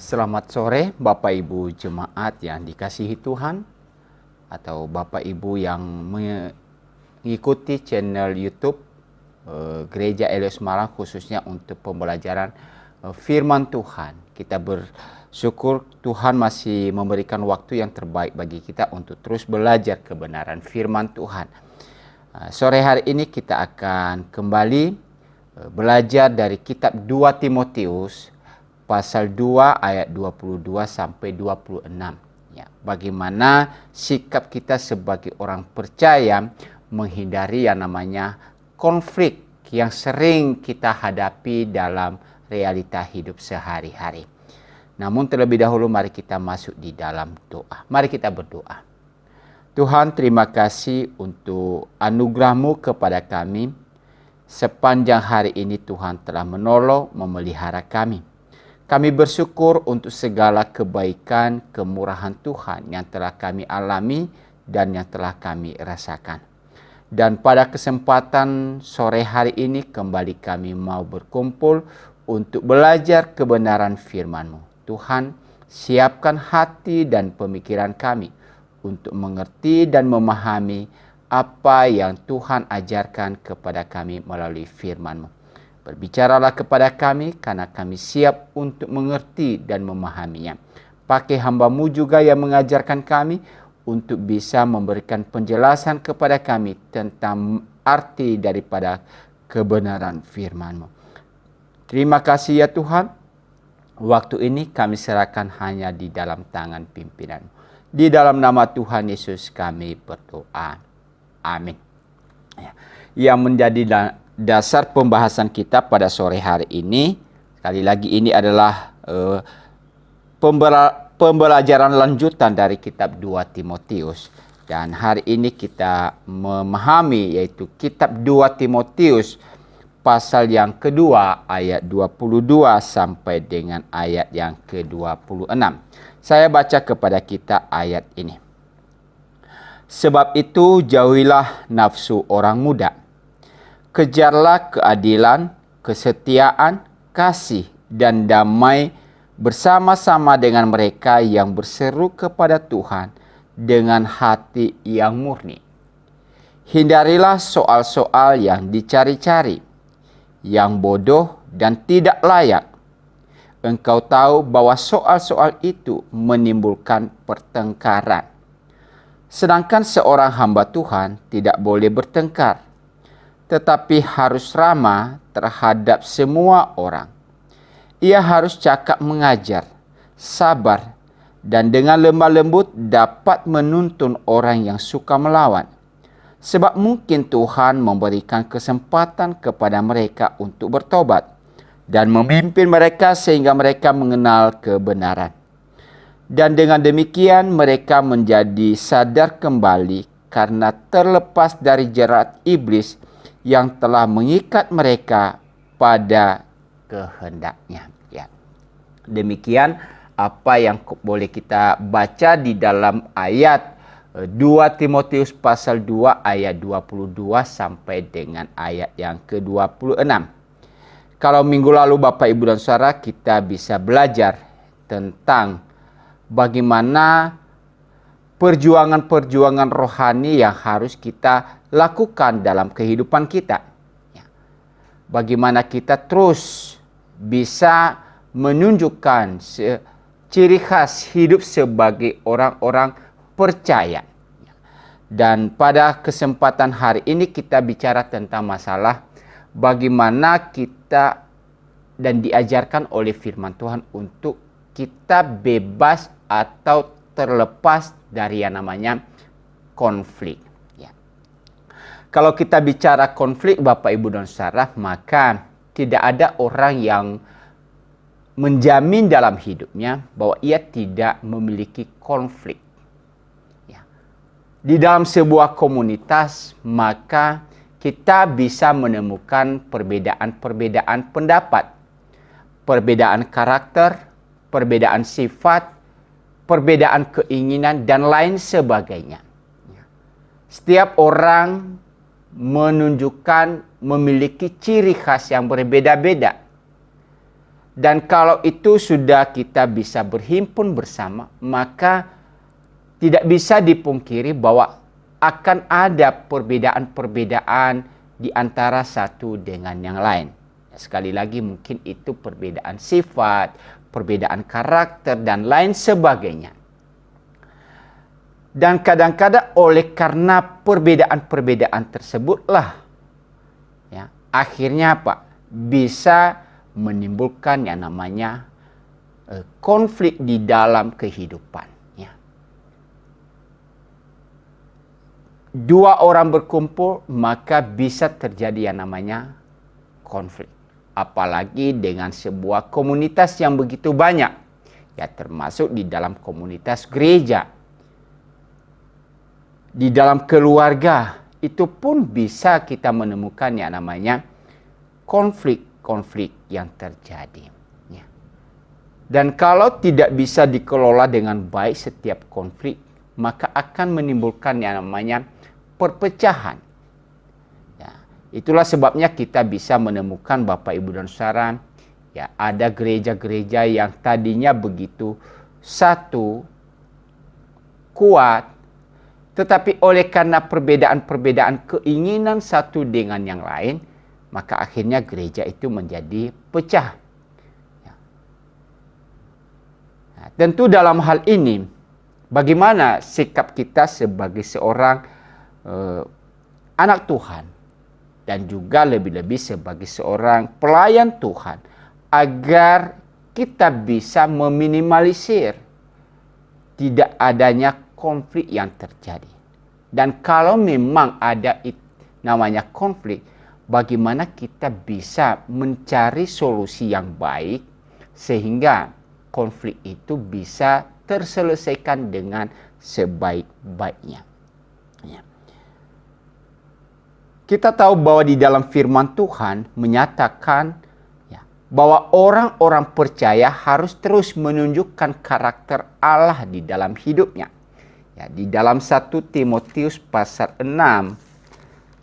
Selamat sore Bapak Ibu jemaat yang dikasihi Tuhan, atau Bapak Ibu yang mengikuti channel YouTube Gereja Elios Malang khususnya untuk pembelajaran firman Tuhan. Kita bersyukur Tuhan masih memberikan waktu yang terbaik bagi kita untuk terus belajar kebenaran firman Tuhan. Sore hari ini kita akan kembali belajar dari kitab 2 Timotius pasal 2 ayat 22 sampai 26. Ya, bagaimana sikap kita sebagai orang percaya menghindari yang namanya konflik yang sering kita hadapi dalam realita hidup sehari-hari. Namun terlebih dahulu mari kita masuk di dalam doa. Mari kita berdoa. Tuhan, terima kasih untuk anugerah-Mu kepada kami. Sepanjang hari ini Tuhan telah menolong, memelihara kami. Kami bersyukur untuk segala kebaikan, kemurahan Tuhan yang telah kami alami dan yang telah kami rasakan. Dan pada kesempatan sore hari ini kembali kami mau berkumpul untuk belajar kebenaran firman-Mu. Tuhan, siapkan hati dan pemikiran kami untuk mengerti dan memahami apa yang Tuhan ajarkan kepada kami melalui firman-Mu. Berbicaralah kepada kami karena kami siap untuk mengerti dan memahaminya. Pakai hamba-Mu juga yang mengajarkan kami untuk bisa memberikan penjelasan kepada kami tentang arti daripada kebenaran firman-Mu. Terima kasih ya Tuhan. Waktu ini kami serahkan hanya di dalam tangan pimpinan-Mu. Di dalam nama Tuhan Yesus kami berdoa. Amin. Yang menjadi dasar pembahasan kita pada sore hari ini, sekali lagi ini adalah pembelajaran lanjutan dari kitab 2 Timotius. Dan hari ini kita memahami yaitu kitab 2 Timotius pasal yang kedua ayat 22 sampai dengan ayat yang ke-26. Saya baca kepada kita ayat ini. Sebab itu jauhilah nafsu orang muda. Kejarlah keadilan, kesetiaan, kasih, dan damai bersama-sama dengan mereka yang berseru kepada Tuhan dengan hati yang murni. Hindarilah soal-soal yang dicari-cari, yang bodoh dan tidak layak. Engkau tahu bahwa soal-soal itu menimbulkan pertengkaran. Sedangkan seorang hamba Tuhan tidak boleh bertengkar, tetapi harus ramah terhadap semua orang. Ia harus cakap mengajar, sabar, dan dengan lemah lembut dapat menuntun orang yang suka melawan. Sebab mungkin Tuhan memberikan kesempatan kepada mereka untuk bertobat dan memimpin mereka sehingga mereka mengenal kebenaran. Dan dengan demikian mereka menjadi sadar kembali karena terlepas dari jerat iblis yang telah mengikat mereka pada kehendaknya. Ya. Demikian apa yang boleh kita baca di dalam ayat 2 Timotius pasal 2 ayat 22 sampai dengan ayat yang ke-26. Kalau minggu lalu Bapak Ibu dan Saudara kita bisa belajar tentang bagaimana perjuangan-perjuangan rohani yang harus kita lakukan dalam kehidupan kita. Bagaimana kita terus bisa menunjukkan ciri khas hidup sebagai orang-orang percaya. Dan pada kesempatan hari ini kita bicara tentang masalah bagaimana kita dan diajarkan oleh firman Tuhan untuk kita bebas atau terlepas dari yang namanya konflik. Ya. Kalau kita bicara konflik Bapak Ibu dan Saudara, maka tidak ada orang yang menjamin dalam hidupnya bahwa ia tidak memiliki konflik. Ya. Di dalam sebuah komunitas, maka kita bisa menemukan perbedaan-perbedaan pendapat, perbedaan karakter, perbedaan sifat, perbedaan keinginan, dan lain sebagainya. Setiap orang menunjukkan memiliki ciri khas yang berbeda-beda. Dan kalau itu sudah kita bisa berhimpun bersama, maka tidak bisa dipungkiri bahwa akan ada perbedaan-perbedaan di antara satu dengan yang lain. Sekali lagi mungkin itu perbedaan sifat, perbedaan karakter, dan lain sebagainya. Dan kadang-kadang oleh karena perbedaan-perbedaan tersebutlah, ya, akhirnya apa? Bisa menimbulkan yang namanya konflik di dalam kehidupan. Ya. Dua orang berkumpul, maka bisa terjadi yang namanya konflik. Apalagi dengan sebuah komunitas yang begitu banyak, ya, termasuk di dalam komunitas gereja, di dalam keluarga, itu pun bisa kita menemukan yang namanya konflik yang terjadi. Ya. Dan kalau tidak bisa dikelola dengan baik setiap konflik, maka akan menimbulkan yang namanya perpecahan. Ya. Itulah sebabnya kita bisa menemukan Bapak Ibu dan Saudara, ya, ada gereja-gereja yang tadinya begitu satu, kuat, tetapi oleh karena perbedaan-perbedaan keinginan satu dengan yang lain, maka akhirnya gereja itu menjadi pecah. Ya. Nah, tentu dalam hal ini, bagaimana sikap kita sebagai seorang anak Tuhan, dan juga lebih-lebih sebagai seorang pelayan Tuhan, agar kita bisa meminimalisir tidak adanya konflik yang terjadi. Dan kalau memang ada namanya konflik, bagaimana kita bisa mencari solusi yang baik sehingga konflik itu bisa terselesaikan dengan sebaik-baiknya. Ya. Kita tahu bahwa di dalam firman Tuhan menyatakan, ya, bahwa orang-orang percaya harus terus menunjukkan karakter Allah di dalam hidupnya. Ya, di dalam 1 Timotius pasal 6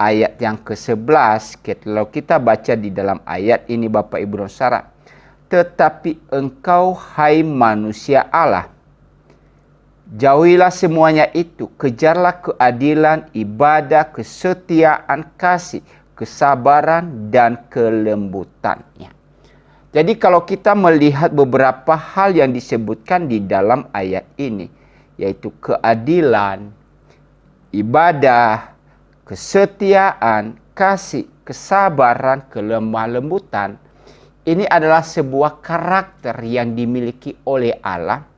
ayat yang ke-11, kalau kita baca di dalam ayat ini Bapak Ibu dan Saudara, tetapi engkau hai manusia Allah, jauhilah semuanya itu, kejarlah keadilan, ibadah, kesetiaan, kasih, kesabaran, dan kelembutannya. Jadi kalau kita melihat beberapa hal yang disebutkan di dalam ayat ini, yaitu keadilan, ibadah, kesetiaan, kasih, kesabaran, kelemah lembutan, ini adalah sebuah karakter yang dimiliki oleh Allah,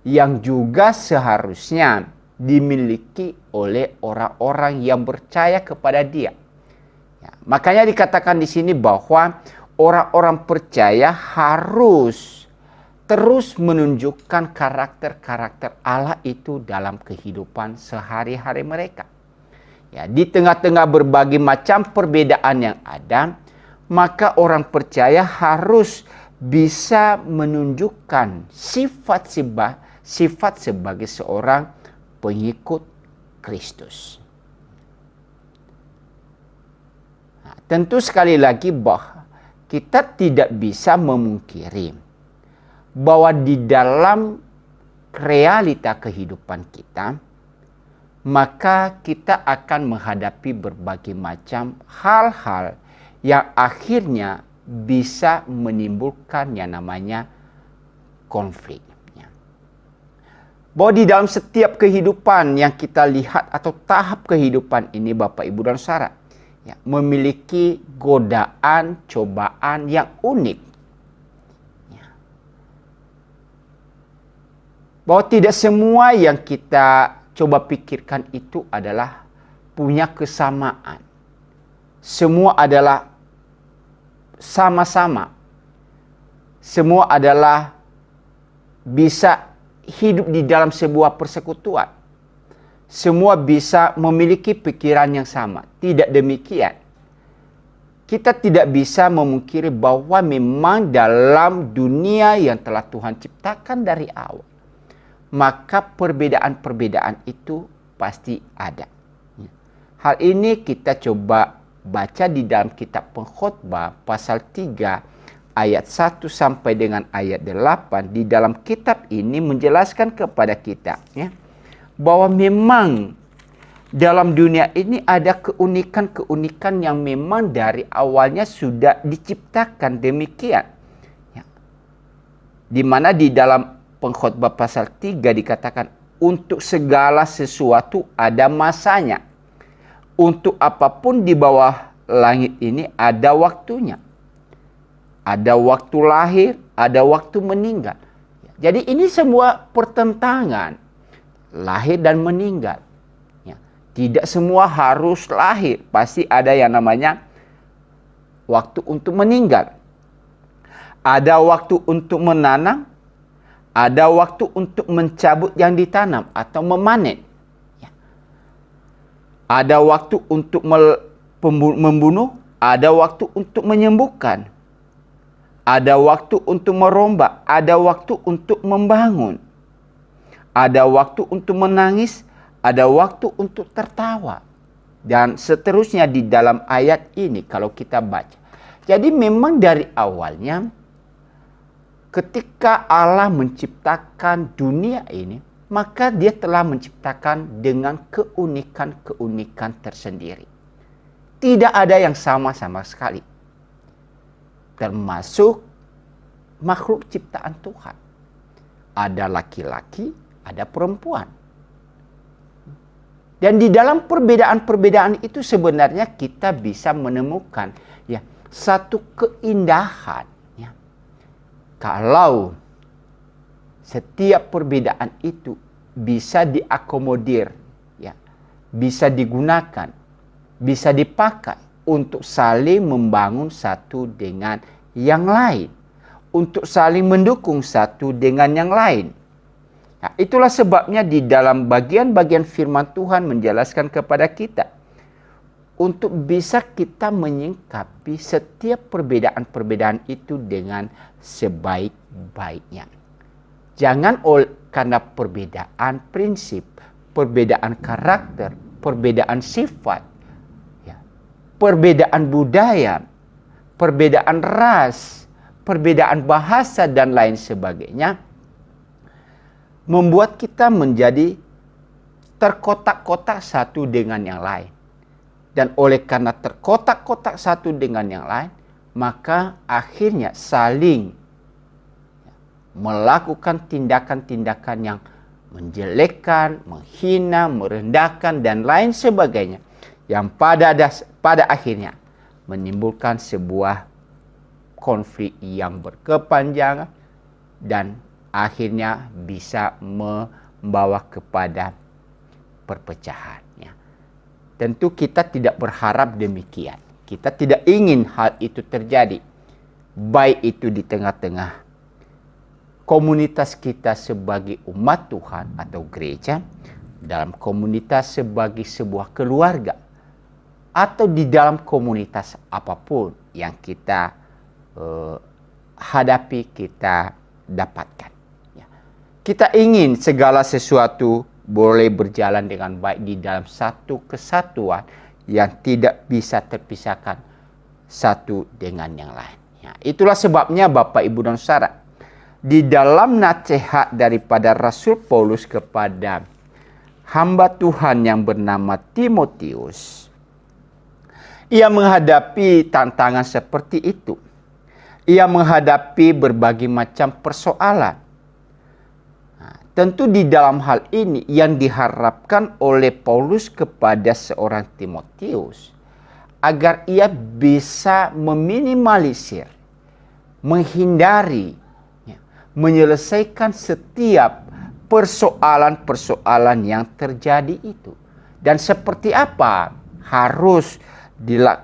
yang juga seharusnya dimiliki oleh orang-orang yang percaya kepada Dia. Ya, makanya dikatakan di sini bahwa orang-orang percaya harus terus menunjukkan karakter-karakter Allah itu dalam kehidupan sehari-hari mereka. Ya, di tengah-tengah berbagai macam perbedaan yang ada, maka orang percaya harus bisa menunjukkan sifat sebagai seorang pengikut Kristus. Nah, tentu sekali lagi bahwa kita tidak bisa memungkiri bahwa di dalam realita kehidupan kita, maka kita akan menghadapi berbagai macam hal-hal yang akhirnya bisa menimbulkan yang namanya konflik. Bahwa di dalam setiap kehidupan yang kita lihat atau tahap kehidupan ini Bapak Ibu dan Saudara, ya, memiliki godaan, cobaan yang unik. Ya. Bahwa tidak semua yang kita coba pikirkan itu adalah punya kesamaan. Semua adalah sama-sama. Semua adalah bisa hidup di dalam sebuah persekutuan. Semua bisa memiliki pikiran yang sama. Tidak demikian. Kita tidak bisa memungkiri bahwa memang dalam dunia yang telah Tuhan ciptakan dari awal, maka perbedaan-perbedaan itu pasti ada. Hal ini kita coba baca di dalam kitab Pengkhotbah pasal 3 ayat 1 sampai dengan ayat 8 di dalam kitab ini menjelaskan kepada kita ya, bahwa memang dalam dunia ini ada keunikan-keunikan yang memang dari awalnya sudah diciptakan demikian. Ya. Di mana di dalam Pengkhotbah pasal 3 dikatakan untuk segala sesuatu ada masanya. Untuk apapun di bawah langit ini ada waktunya. Ada waktu lahir, ada waktu meninggal. Jadi ini semua pertentangan. Lahir dan meninggal. Ya. Tidak semua harus lahir. Pasti ada yang namanya waktu untuk meninggal. Ada waktu untuk menanam. Ada waktu untuk mencabut yang ditanam atau memanen. Ya. Ada waktu untuk membunuh. Ada waktu untuk menyembuhkan. Ada waktu untuk merombak, ada waktu untuk membangun. Ada waktu untuk menangis, ada waktu untuk tertawa. Dan seterusnya di dalam ayat ini kalau kita baca. Jadi memang dari awalnya ketika Allah menciptakan dunia ini, maka dia telah menciptakan dengan keunikan-keunikan tersendiri. Tidak ada yang sama sekali. Termasuk makhluk ciptaan Tuhan. Ada laki-laki, ada perempuan. Dan di dalam perbedaan-perbedaan itu sebenarnya kita bisa menemukan ya satu keindahan. Ya. Kalau setiap perbedaan itu bisa diakomodir, ya, bisa digunakan, bisa dipakai untuk saling membangun satu dengan yang lain. Untuk saling mendukung satu dengan yang lain. Nah, itulah sebabnya di dalam bagian-bagian firman Tuhan menjelaskan kepada kita. Untuk bisa kita menyingkapi setiap perbedaan-perbedaan itu dengan sebaik-baiknya. Jangan karena perbedaan prinsip, perbedaan karakter, perbedaan sifat, perbedaan budaya, perbedaan ras, perbedaan bahasa dan lain sebagainya membuat kita menjadi terkotak-kotak satu dengan yang lain. Dan oleh karena terkotak-kotak satu dengan yang lain, maka akhirnya saling melakukan tindakan-tindakan yang menjelekkan, menghina, merendahkan dan lain sebagainya. Yang pada akhirnya menimbulkan sebuah konflik yang berkepanjangan dan akhirnya bisa membawa kepada perpecahan. Ya. Tentu kita tidak berharap demikian. Kita tidak ingin hal itu terjadi. Baik itu di tengah-tengah komunitas kita sebagai umat Tuhan atau gereja, dalam komunitas sebagai sebuah keluarga, atau di dalam komunitas apapun yang kita hadapi, kita dapatkan. Ya. Kita ingin segala sesuatu boleh berjalan dengan baik di dalam satu kesatuan yang tidak bisa terpisahkan satu dengan yang lain. Ya. Itulah sebabnya Bapak, Ibu, dan Saudara, di dalam nasihat daripada Rasul Paulus kepada hamba Tuhan yang bernama Timotius, ia menghadapi tantangan seperti itu. Ia menghadapi berbagai macam persoalan. Nah, tentu di dalam hal ini yang diharapkan oleh Paulus kepada seorang Timotius agar ia bisa meminimalisir, menghindari, menyelesaikan setiap persoalan-persoalan yang terjadi itu. Dan seperti apa harus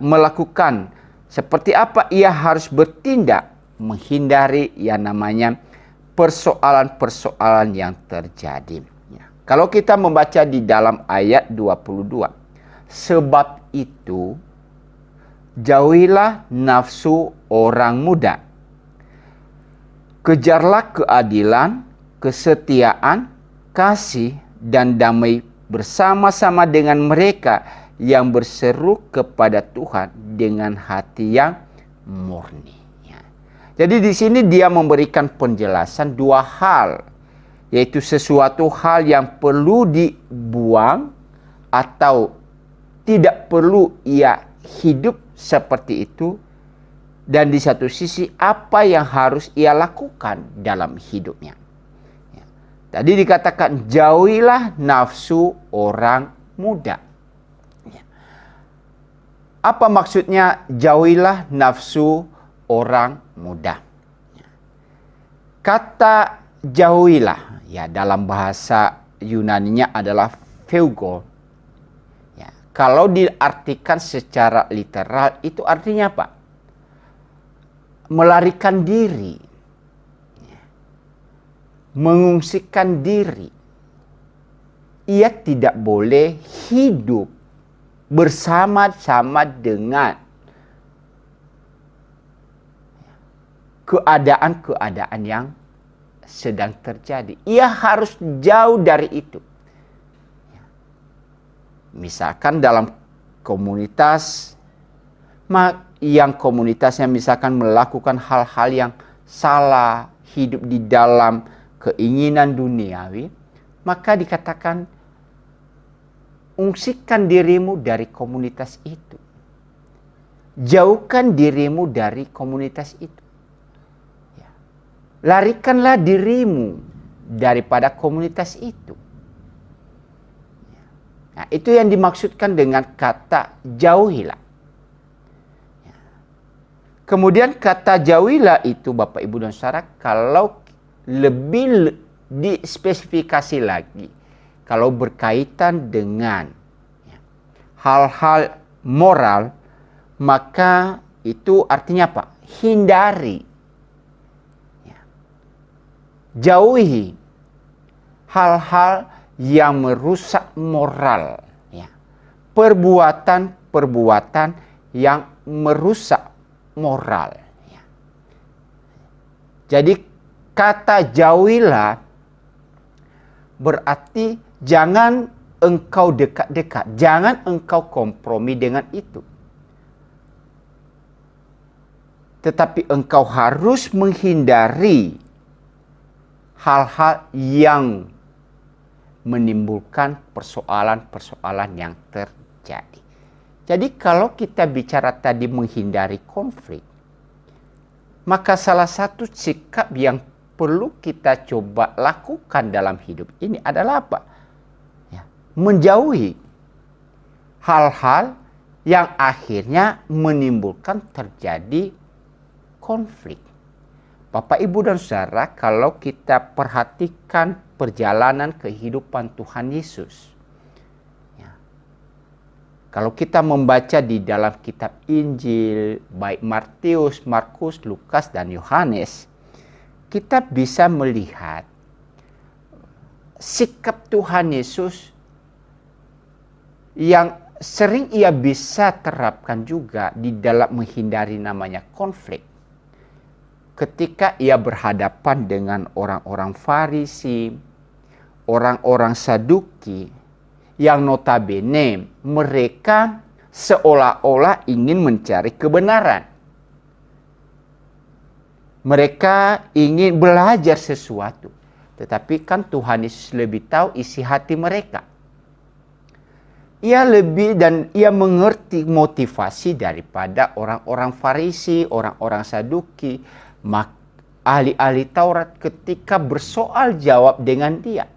melakukan, seperti apa ia harus bertindak menghindari yang namanya persoalan-persoalan yang terjadi. Ya. Kalau kita membaca di dalam ayat 22, sebab itu jauhilah nafsu orang muda, kejarlah keadilan, kesetiaan, kasih, dan damai bersama-sama dengan mereka yang berseru kepada Tuhan dengan hati yang murni. Ya. Jadi di sini dia memberikan penjelasan dua hal, yaitu sesuatu hal yang perlu dibuang atau tidak perlu ia hidup seperti itu, dan di satu sisi apa yang harus ia lakukan dalam hidupnya. Ya. Tadi dikatakan jauhilah nafsu orang muda. Ya. Apa maksudnya jauhilah nafsu orang muda? Ya. Kata jauhilah ya dalam bahasa Yunaninya adalah pheugo. Ya. Kalau diartikan secara literal itu artinya apa? Melarikan diri, mengungsikan diri. Ia tidak boleh hidup bersama-sama dengan keadaan-keadaan yang sedang terjadi. Ia harus jauh dari itu. Misalkan dalam komunitas, yang komunitasnya misalkan melakukan hal-hal yang salah, hidup di dalam keinginan duniawi, maka dikatakan ungsikan dirimu dari komunitas itu. Jauhkan dirimu dari komunitas itu. Ya. Larikanlah dirimu daripada komunitas itu. Nah, itu yang dimaksudkan dengan kata jauhilah. Kemudian kata jauhilah itu Bapak Ibu dan Saudara, kalau lebih dispesifikasi lagi, kalau berkaitan dengan hal-hal moral, maka itu artinya apa? Hindari. Jauhi hal-hal yang merusak moral. Perbuatan-perbuatan yang merusak moral. Jadi kata jauhilah berarti jangan engkau dekat-dekat, jangan engkau kompromi dengan itu. Tetapi engkau harus menghindari hal-hal yang menimbulkan persoalan-persoalan yang terjadi. Jadi kalau kita bicara tadi menghindari konflik, maka salah satu sikap yang perlu kita coba lakukan dalam hidup ini adalah apa? Ya, menjauhi hal-hal yang akhirnya menimbulkan terjadi konflik. Bapak, Ibu, dan Saudara, kalau kita perhatikan perjalanan kehidupan Tuhan Yesus, kalau kita membaca di dalam kitab Injil, baik Matius, Markus, Lukas, dan Yohanes, kita bisa melihat sikap Tuhan Yesus yang sering ia bisa terapkan juga di dalam menghindari namanya konflik. Ketika ia berhadapan dengan orang-orang Farisi, orang-orang Saduki, yang notabene mereka seolah-olah ingin mencari kebenaran. Mereka ingin belajar sesuatu. Tetapi kan Tuhan Yesus lebih tahu isi hati mereka. Ia lebih dan ia mengerti motivasi daripada orang-orang Farisi, orang-orang Saduki, ahli-ahli Taurat ketika bersoal jawab dengan dia.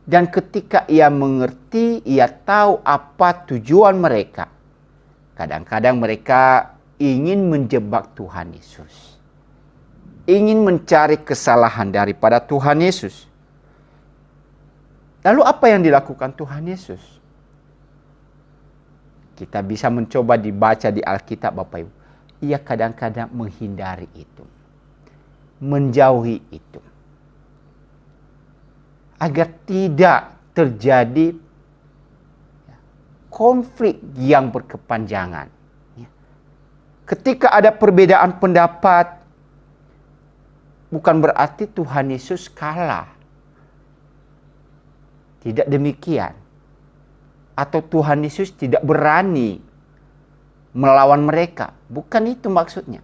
Dan ketika ia mengerti, ia tahu apa tujuan mereka. Kadang-kadang mereka ingin menjebak Tuhan Yesus. Ingin mencari kesalahan daripada Tuhan Yesus. Lalu apa yang dilakukan Tuhan Yesus? Kita bisa mencoba dibaca di Alkitab, Bapak Ibu. Ia kadang-kadang menghindari itu. Menjauhi itu. Agar tidak terjadi konflik yang berkepanjangan. Ketika ada perbedaan pendapat, bukan berarti Tuhan Yesus kalah. Tidak demikian. Atau Tuhan Yesus tidak berani melawan mereka. Bukan itu maksudnya.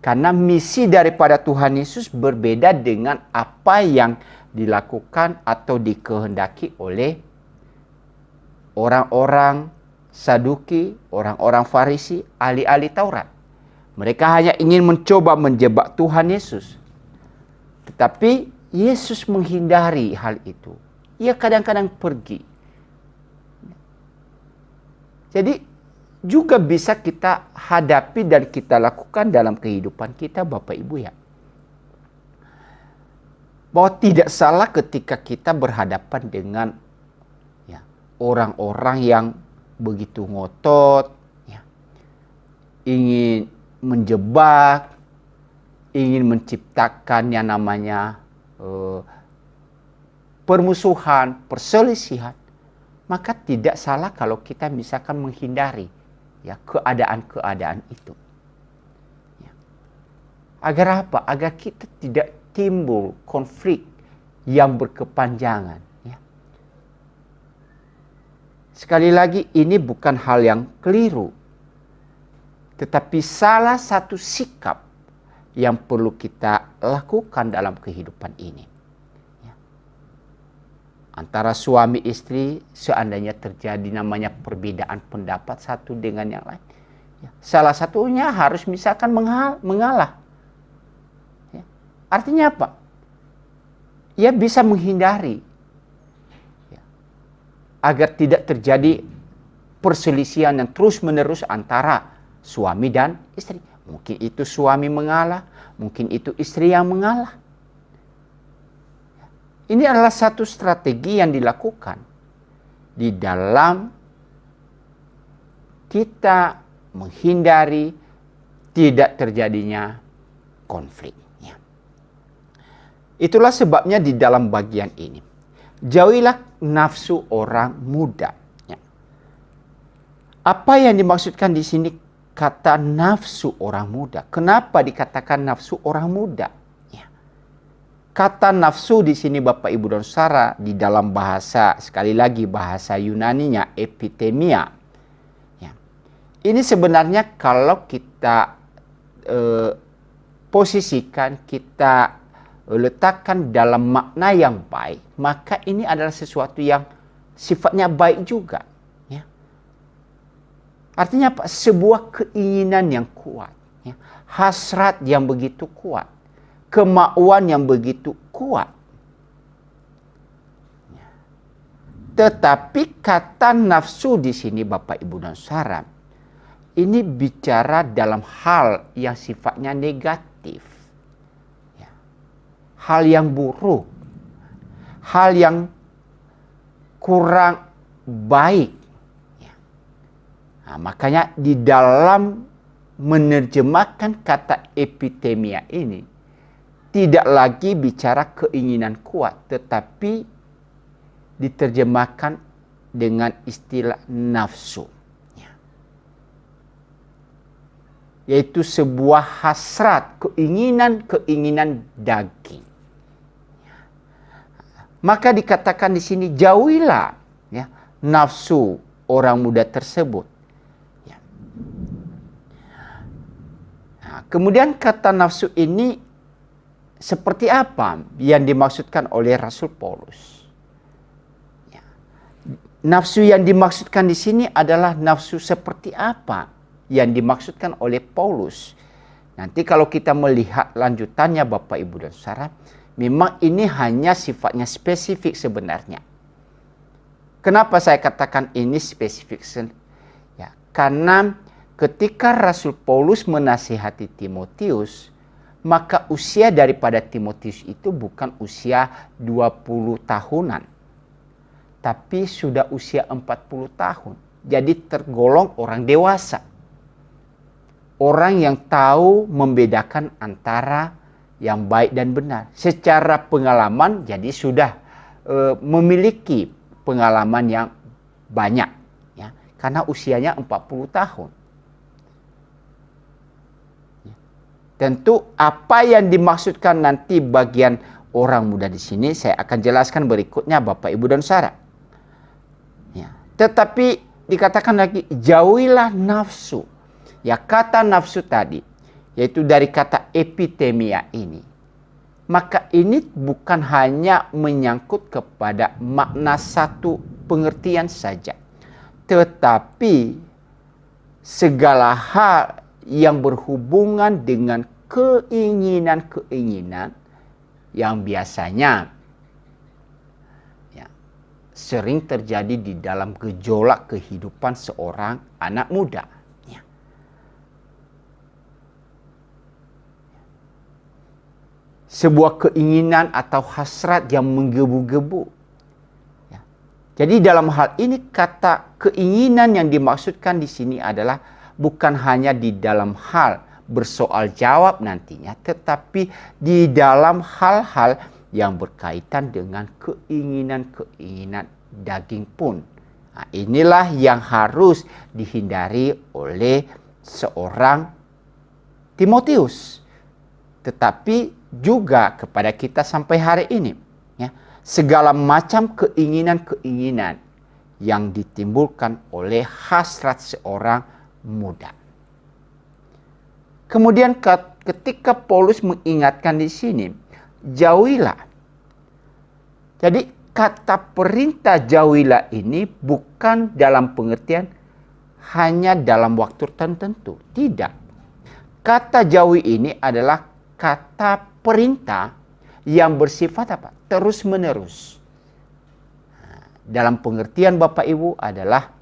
Karena misi daripada Tuhan Yesus berbeda dengan apa yang dilakukan atau dikehendaki oleh orang-orang Saduki, orang-orang Farisi, ahli-ahli Taurat. Mereka hanya ingin mencoba menjebak Tuhan Yesus. Tetapi Yesus menghindari hal itu. Ia kadang-kadang pergi. Jadi juga bisa kita hadapi dan kita lakukan dalam kehidupan kita, Bapak Ibu ya. Bahwa tidak salah ketika kita berhadapan dengan ya, orang-orang yang begitu ngotot, ya, ingin menjebak, ingin menciptakan yang namanya permusuhan, perselisihan. Maka tidak salah kalau kita misalkan menghindari ya keadaan-keadaan itu. Ya. Agar apa? Agar kita tidak timbul konflik yang berkepanjangan. Ya. Sekali lagi, ini bukan hal yang keliru, tetapi salah satu sikap yang perlu kita lakukan dalam kehidupan ini. Ya. Antara suami istri, seandainya terjadi namanya perbedaan pendapat satu dengan yang lain, ya, salah satunya harus misalkan mengalah. Ya. Artinya apa? Ia bisa menghindari ya, agar tidak terjadi perselisihan yang terus-menerus antara suami dan istri. Mungkin itu suami mengalah, mungkin itu istri yang mengalah. Ini adalah satu strategi yang dilakukan di dalam kita menghindari tidak terjadinya konflik. Ya. Itulah sebabnya di dalam bagian ini, jauhilah nafsu orang muda. Ya. Apa yang dimaksudkan di sini kata nafsu orang muda? Kenapa dikatakan nafsu orang muda? Ya. Kata nafsu di sini Bapak Ibu dan Saudara di dalam bahasa, sekali lagi bahasa Yunaninya epitemia. Ya. Ini sebenarnya kalau kita posisikan, kita letakkan dalam makna yang baik, maka ini adalah sesuatu yang sifatnya baik juga. Artinya apa? Sebuah keinginan yang kuat, ya. Hasrat yang begitu kuat, kemauan yang begitu kuat. Ya. Tetapi kata nafsu di sini Bapak Ibu dan Saudara, ini bicara dalam hal yang sifatnya negatif, ya. Hal yang buruk, hal yang kurang baik. Nah, makanya di dalam menerjemahkan kata epitemia ini tidak lagi bicara keinginan kuat, tetapi diterjemahkan dengan istilah nafsu. Ya. Yaitu sebuah hasrat, keinginan daging. Ya. Maka dikatakan di sini jauhilah ya, nafsu orang muda tersebut. Kemudian kata nafsu ini seperti apa yang dimaksudkan oleh Rasul Paulus? Ya. Nafsu yang dimaksudkan di sini adalah nafsu seperti apa yang dimaksudkan oleh Paulus? Nanti kalau kita melihat lanjutannya Bapak Ibu dan Saudara, memang ini hanya sifatnya spesifik sebenarnya. Kenapa saya katakan ini spesifik? Ya, karena ketika Rasul Paulus menasihati Timotius, maka usia daripada Timotius itu bukan usia 20 tahunan, tapi sudah usia 40 tahun. Jadi tergolong orang dewasa. Orang yang tahu membedakan antara yang baik dan benar. Secara pengalaman jadi sudah memiliki pengalaman yang banyak. Ya, karena usianya 40 tahun. Tentu apa yang dimaksudkan nanti bagian orang muda di sini saya akan jelaskan berikutnya Bapak Ibu dan Saudara. Ya, tetapi dikatakan lagi jauhilah nafsu. Ya, kata nafsu tadi yaitu dari kata epitemia ini, maka ini bukan hanya menyangkut kepada makna satu pengertian saja, tetapi segala hal yang berhubungan dengan keinginan-keinginan yang biasanya sering terjadi di dalam gejolak kehidupan seorang anak muda. Sebuah keinginan atau hasrat yang menggebu-gebu. Jadi dalam hal ini kata keinginan yang dimaksudkan di sini adalah bukan hanya di dalam hal bersoal jawab nantinya, tetapi di dalam hal-hal yang berkaitan dengan keinginan-keinginan daging pun. Nah, inilah yang harus dihindari oleh seorang Timotius, tetapi juga kepada kita sampai hari ini. Segala macam keinginan-keinginan yang ditimbulkan oleh hasrat seorang muda. Kemudian ketika Paulus mengingatkan di sini, jauhilah. Jadi kata perintah jauhilah ini bukan dalam pengertian hanya dalam waktu tertentu. Tidak. Kata jauhi ini adalah kata perintah yang bersifat apa? Terus menerus. Dalam pengertian Bapak Ibu adalah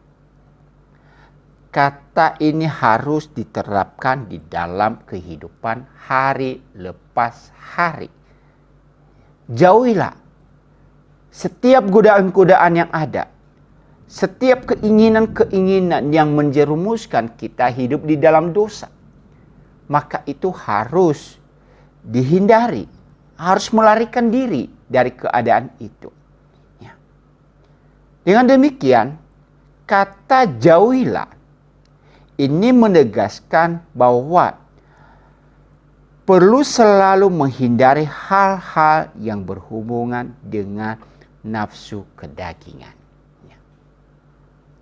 kata ini harus diterapkan di dalam kehidupan hari lepas hari. Jauhilah setiap godaan-godaan yang ada, setiap keinginan-keinginan yang menjerumuskan kita hidup di dalam dosa. Maka itu harus dihindari, harus melarikan diri dari keadaan itu. Dengan demikian, kata jauhilah ini menegaskan bahwa perlu selalu menghindari hal-hal yang berhubungan dengan nafsu kedagingan.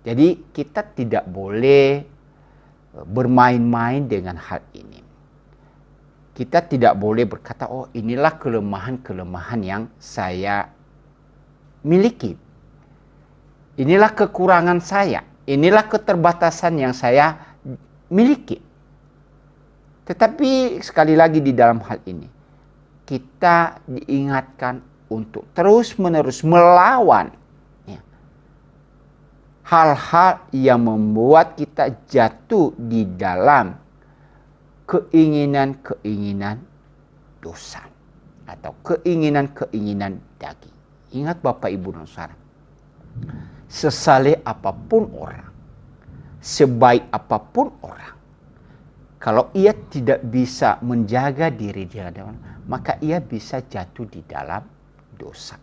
Jadi kita tidak boleh bermain-main dengan hal ini. Kita tidak boleh berkata, oh inilah kelemahan-kelemahan yang saya miliki. Inilah kekurangan saya. Inilah keterbatasan yang saya miliki. Tetapi sekali lagi di dalam hal ini, kita diingatkan untuk terus-menerus melawan hal-hal yang membuat kita jatuh di dalam keinginan-keinginan dosa atau keinginan-keinginan daging. Ingat Bapak Ibu dan Saudara, sesaleh apapun orang, sebaik apapun orang, kalau ia tidak bisa menjaga diri dia, maka ia bisa jatuh di dalam dosa.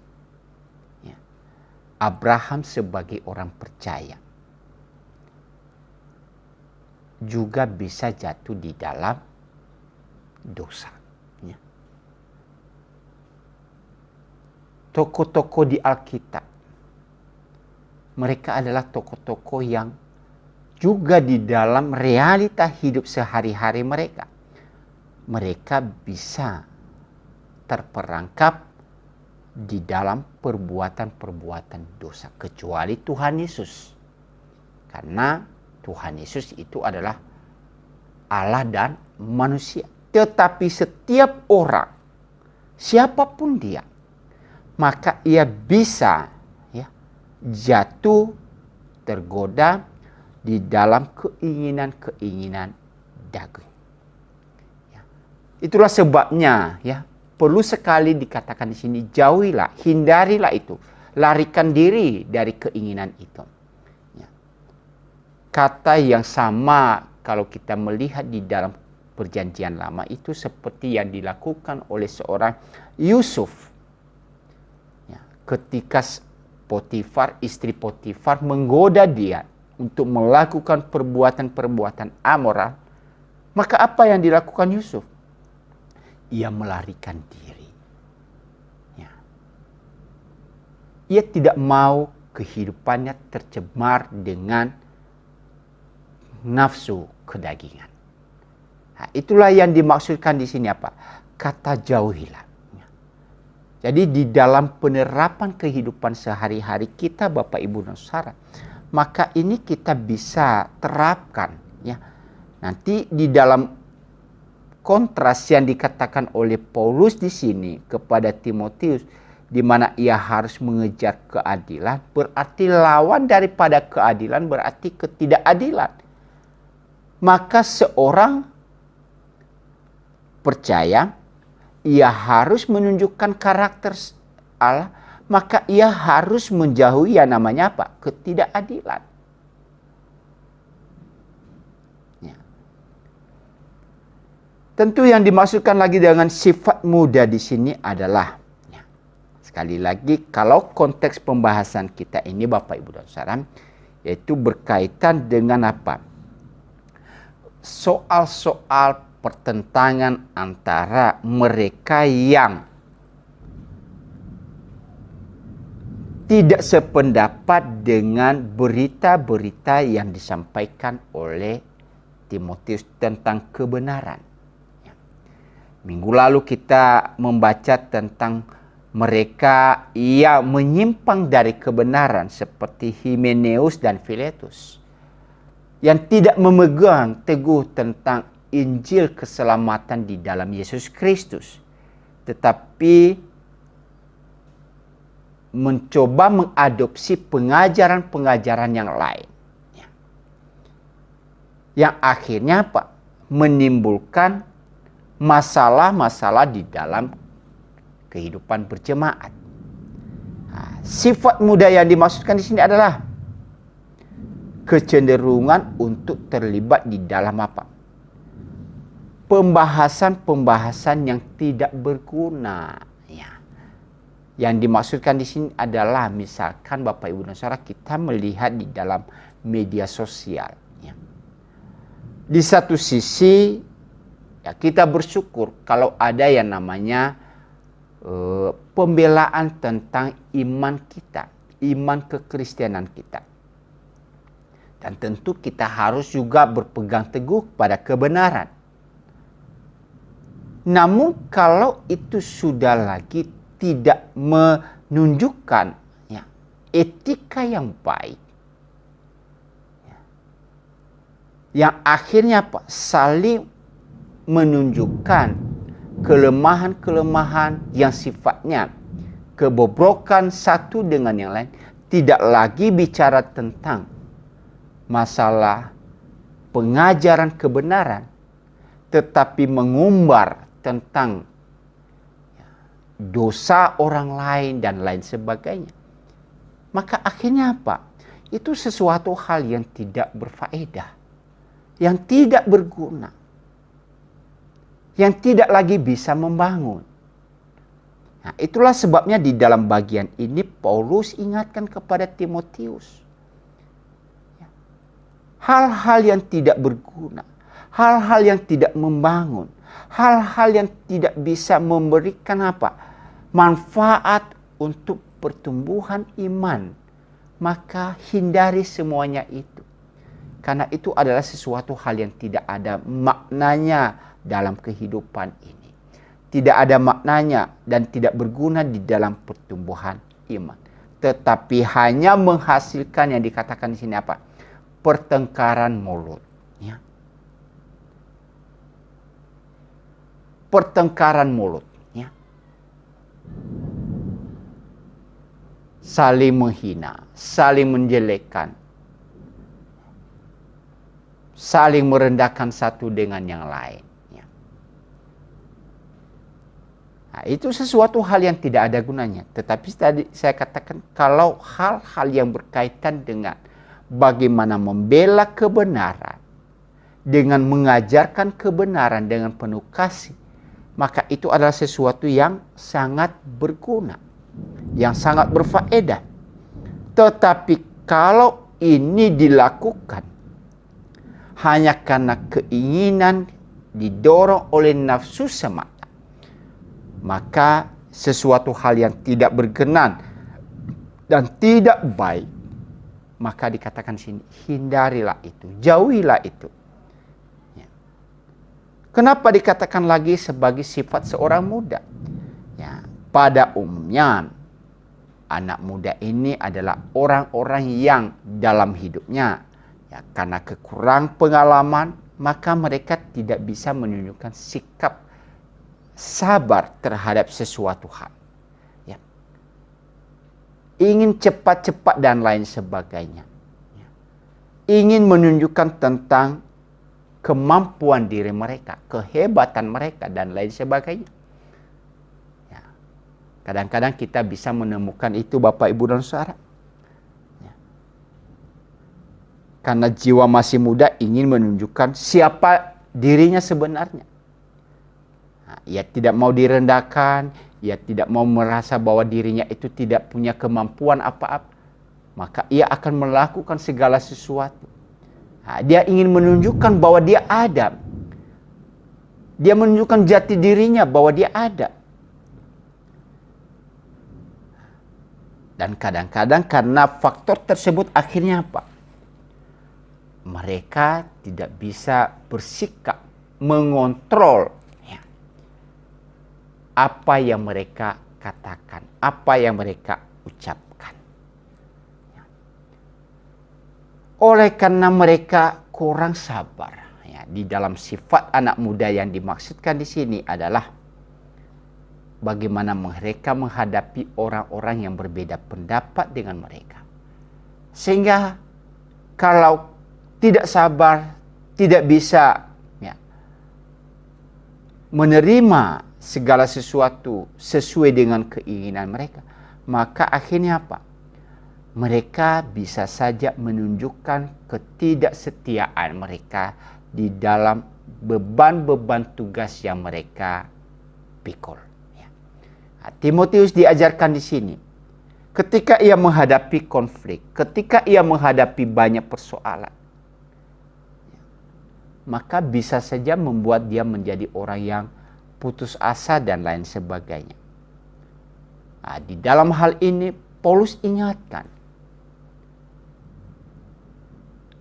Abraham sebagai orang percaya juga bisa jatuh di dalam dosa. Tokoh-tokoh di Alkitab, mereka adalah tokoh-tokoh yang juga di dalam realita hidup sehari-hari mereka, mereka bisa terperangkap di dalam perbuatan-perbuatan dosa, kecuali Tuhan Yesus. Karena Tuhan Yesus itu adalah Allah dan manusia. Tetapi setiap orang, siapapun dia, maka ia bisa jatuh, tergoda di dalam keinginan-keinginan daging. Itulah sebabnya perlu sekali dikatakan di sini, jauhilah, hindarilah itu, larikan diri dari keinginan itu. Kata yang sama kalau kita melihat di dalam Perjanjian Lama itu seperti yang dilakukan oleh seorang Yusuf. Ketika Potifar, istri Potifar menggoda dia untuk melakukan perbuatan-perbuatan amoral, maka apa yang dilakukan Yusuf? Ia melarikan diri. Ia tidak mau kehidupannya tercemar dengan nafsu kedagingan. Nah, itulah yang dimaksudkan di sini apa? Kata jauhilah. Jadi di dalam penerapan kehidupan sehari-hari kita Bapak Ibu dan Saudara, maka ini kita bisa terapkan ya. Nanti di dalam kontras yang dikatakan oleh Paulus di sini kepada Timotius, di mana ia harus mengejar keadilan, berarti lawan daripada keadilan berarti ketidakadilan. Maka seorang percaya ia harus menunjukkan karakter Allah, maka ia harus menjauhi yang namanya apa? Ketidakadilan. Ya. Tentu yang dimaksudkan lagi dengan sifat muda di sini adalah, ya, sekali lagi kalau konteks pembahasan kita ini Bapak Ibu dan Saudara, yaitu berkaitan dengan apa? Soal-soal pertentangan antara mereka yang tidak sependapat dengan berita-berita yang disampaikan oleh Timotius tentang kebenaran. Minggu lalu kita membaca tentang mereka yang menyimpang dari kebenaran seperti Himeneus dan Filetus, yang tidak memegang teguh tentang Injil keselamatan di dalam Yesus Kristus, tetapi mencoba mengadopsi pengajaran-pengajaran yang lain, yang akhirnya apa? Menimbulkan masalah-masalah di dalam kehidupan berjemaat. Nah, sifat muda yang dimaksudkan di sini adalah kecenderungan untuk terlibat di dalam apa? Pembahasan-pembahasan yang tidak berguna. Ya. Yang dimaksudkan di sini adalah misalkan Bapak Ibu dan Saudara kita melihat di dalam media sosial. Ya. Di satu sisi ya, kita bersyukur kalau ada yang namanya pembelaan tentang iman kita, iman kekristenan kita. Dan tentu kita harus juga berpegang teguh pada kebenaran. Namun kalau itu sudah lagi tidak menunjukkan ya, etika yang baik, ya, yang akhirnya apa? Saling menunjukkan kelemahan-kelemahan yang sifatnya kebobrokan satu dengan yang lain, tidak lagi bicara tentang masalah pengajaran kebenaran, tetapi mengumbar tentang dosa orang lain dan lain sebagainya. Maka akhirnya apa? Itu sesuatu hal yang tidak berfaedah, yang tidak berguna, yang tidak lagi bisa membangun. Nah, itulah sebabnya di dalam bagian ini Paulus ingatkan kepada Timotius. Hal-hal yang tidak berguna, hal-hal yang tidak membangun, hal-hal yang tidak bisa memberikan apa? Manfaat untuk pertumbuhan iman. Maka hindari semuanya itu. Karena itu adalah sesuatu hal yang tidak ada maknanya dalam kehidupan ini. Tidak ada maknanya dan tidak berguna di dalam pertumbuhan iman. Tetapi hanya menghasilkan yang dikatakan di sini apa? Pertengkaran mulut. Ya. Pertengkaran mulut. Ya. Saling menghina, saling menjelekkan, saling merendahkan satu dengan yang lain. Ya. Nah, itu sesuatu hal yang tidak ada gunanya. Tetapi tadi saya katakan kalau hal-hal yang berkaitan dengan bagaimana membela kebenaran, dengan mengajarkan kebenaran dengan penuh kasih, maka itu adalah sesuatu yang sangat berguna, yang sangat berfaedah. Tetapi kalau ini dilakukan hanya karena keinginan didorong oleh nafsu semata, maka sesuatu hal yang tidak berkenan dan tidak baik, maka dikatakan sini hindarilah itu, jauhilah itu. Kenapa dikatakan lagi sebagai sifat seorang muda? Ya, pada umumnya anak muda ini adalah orang-orang yang dalam hidupnya, ya, karena kekurangan pengalaman, maka mereka tidak bisa menunjukkan sikap sabar terhadap sesuatu hal. Ya. Ingin cepat-cepat dan lain sebagainya. Ya. Ingin menunjukkan tentang kemampuan diri mereka, kehebatan mereka, dan lain sebagainya. Kadang-kadang kita bisa menemukan itu Bapak, Ibu, dan Saudara. Ya. Karena jiwa masih muda ingin menunjukkan siapa dirinya sebenarnya. Nah, ia tidak mau direndahkan, ia tidak mau merasa bahwa dirinya itu tidak punya kemampuan apa-apa. Maka ia akan melakukan segala sesuatu. Nah, dia ingin menunjukkan bahwa dia ada. Dia menunjukkan jati dirinya bahwa dia ada. Dan kadang-kadang karena faktor tersebut akhirnya apa? Mereka tidak bisa bersikap mengontrol ya, apa yang mereka katakan, apa yang mereka ucapkan. Ya. Oleh karena mereka kurang sabar, ya, di dalam sifat anak muda yang dimaksudkan di sini adalah bagaimana mereka menghadapi orang-orang yang berbeda pendapat dengan mereka. Sehingga kalau tidak sabar, tidak bisa ya, menerima segala sesuatu sesuai dengan keinginan mereka, maka akhirnya apa? Mereka bisa saja menunjukkan ketidaksetiaan mereka di dalam beban-beban tugas yang mereka pikul. Timotius diajarkan di sini, ketika ia menghadapi konflik, ketika ia menghadapi banyak persoalan, maka bisa saja membuat dia menjadi orang yang putus asa dan lain sebagainya. Nah, di dalam hal ini Paulus ingatkan,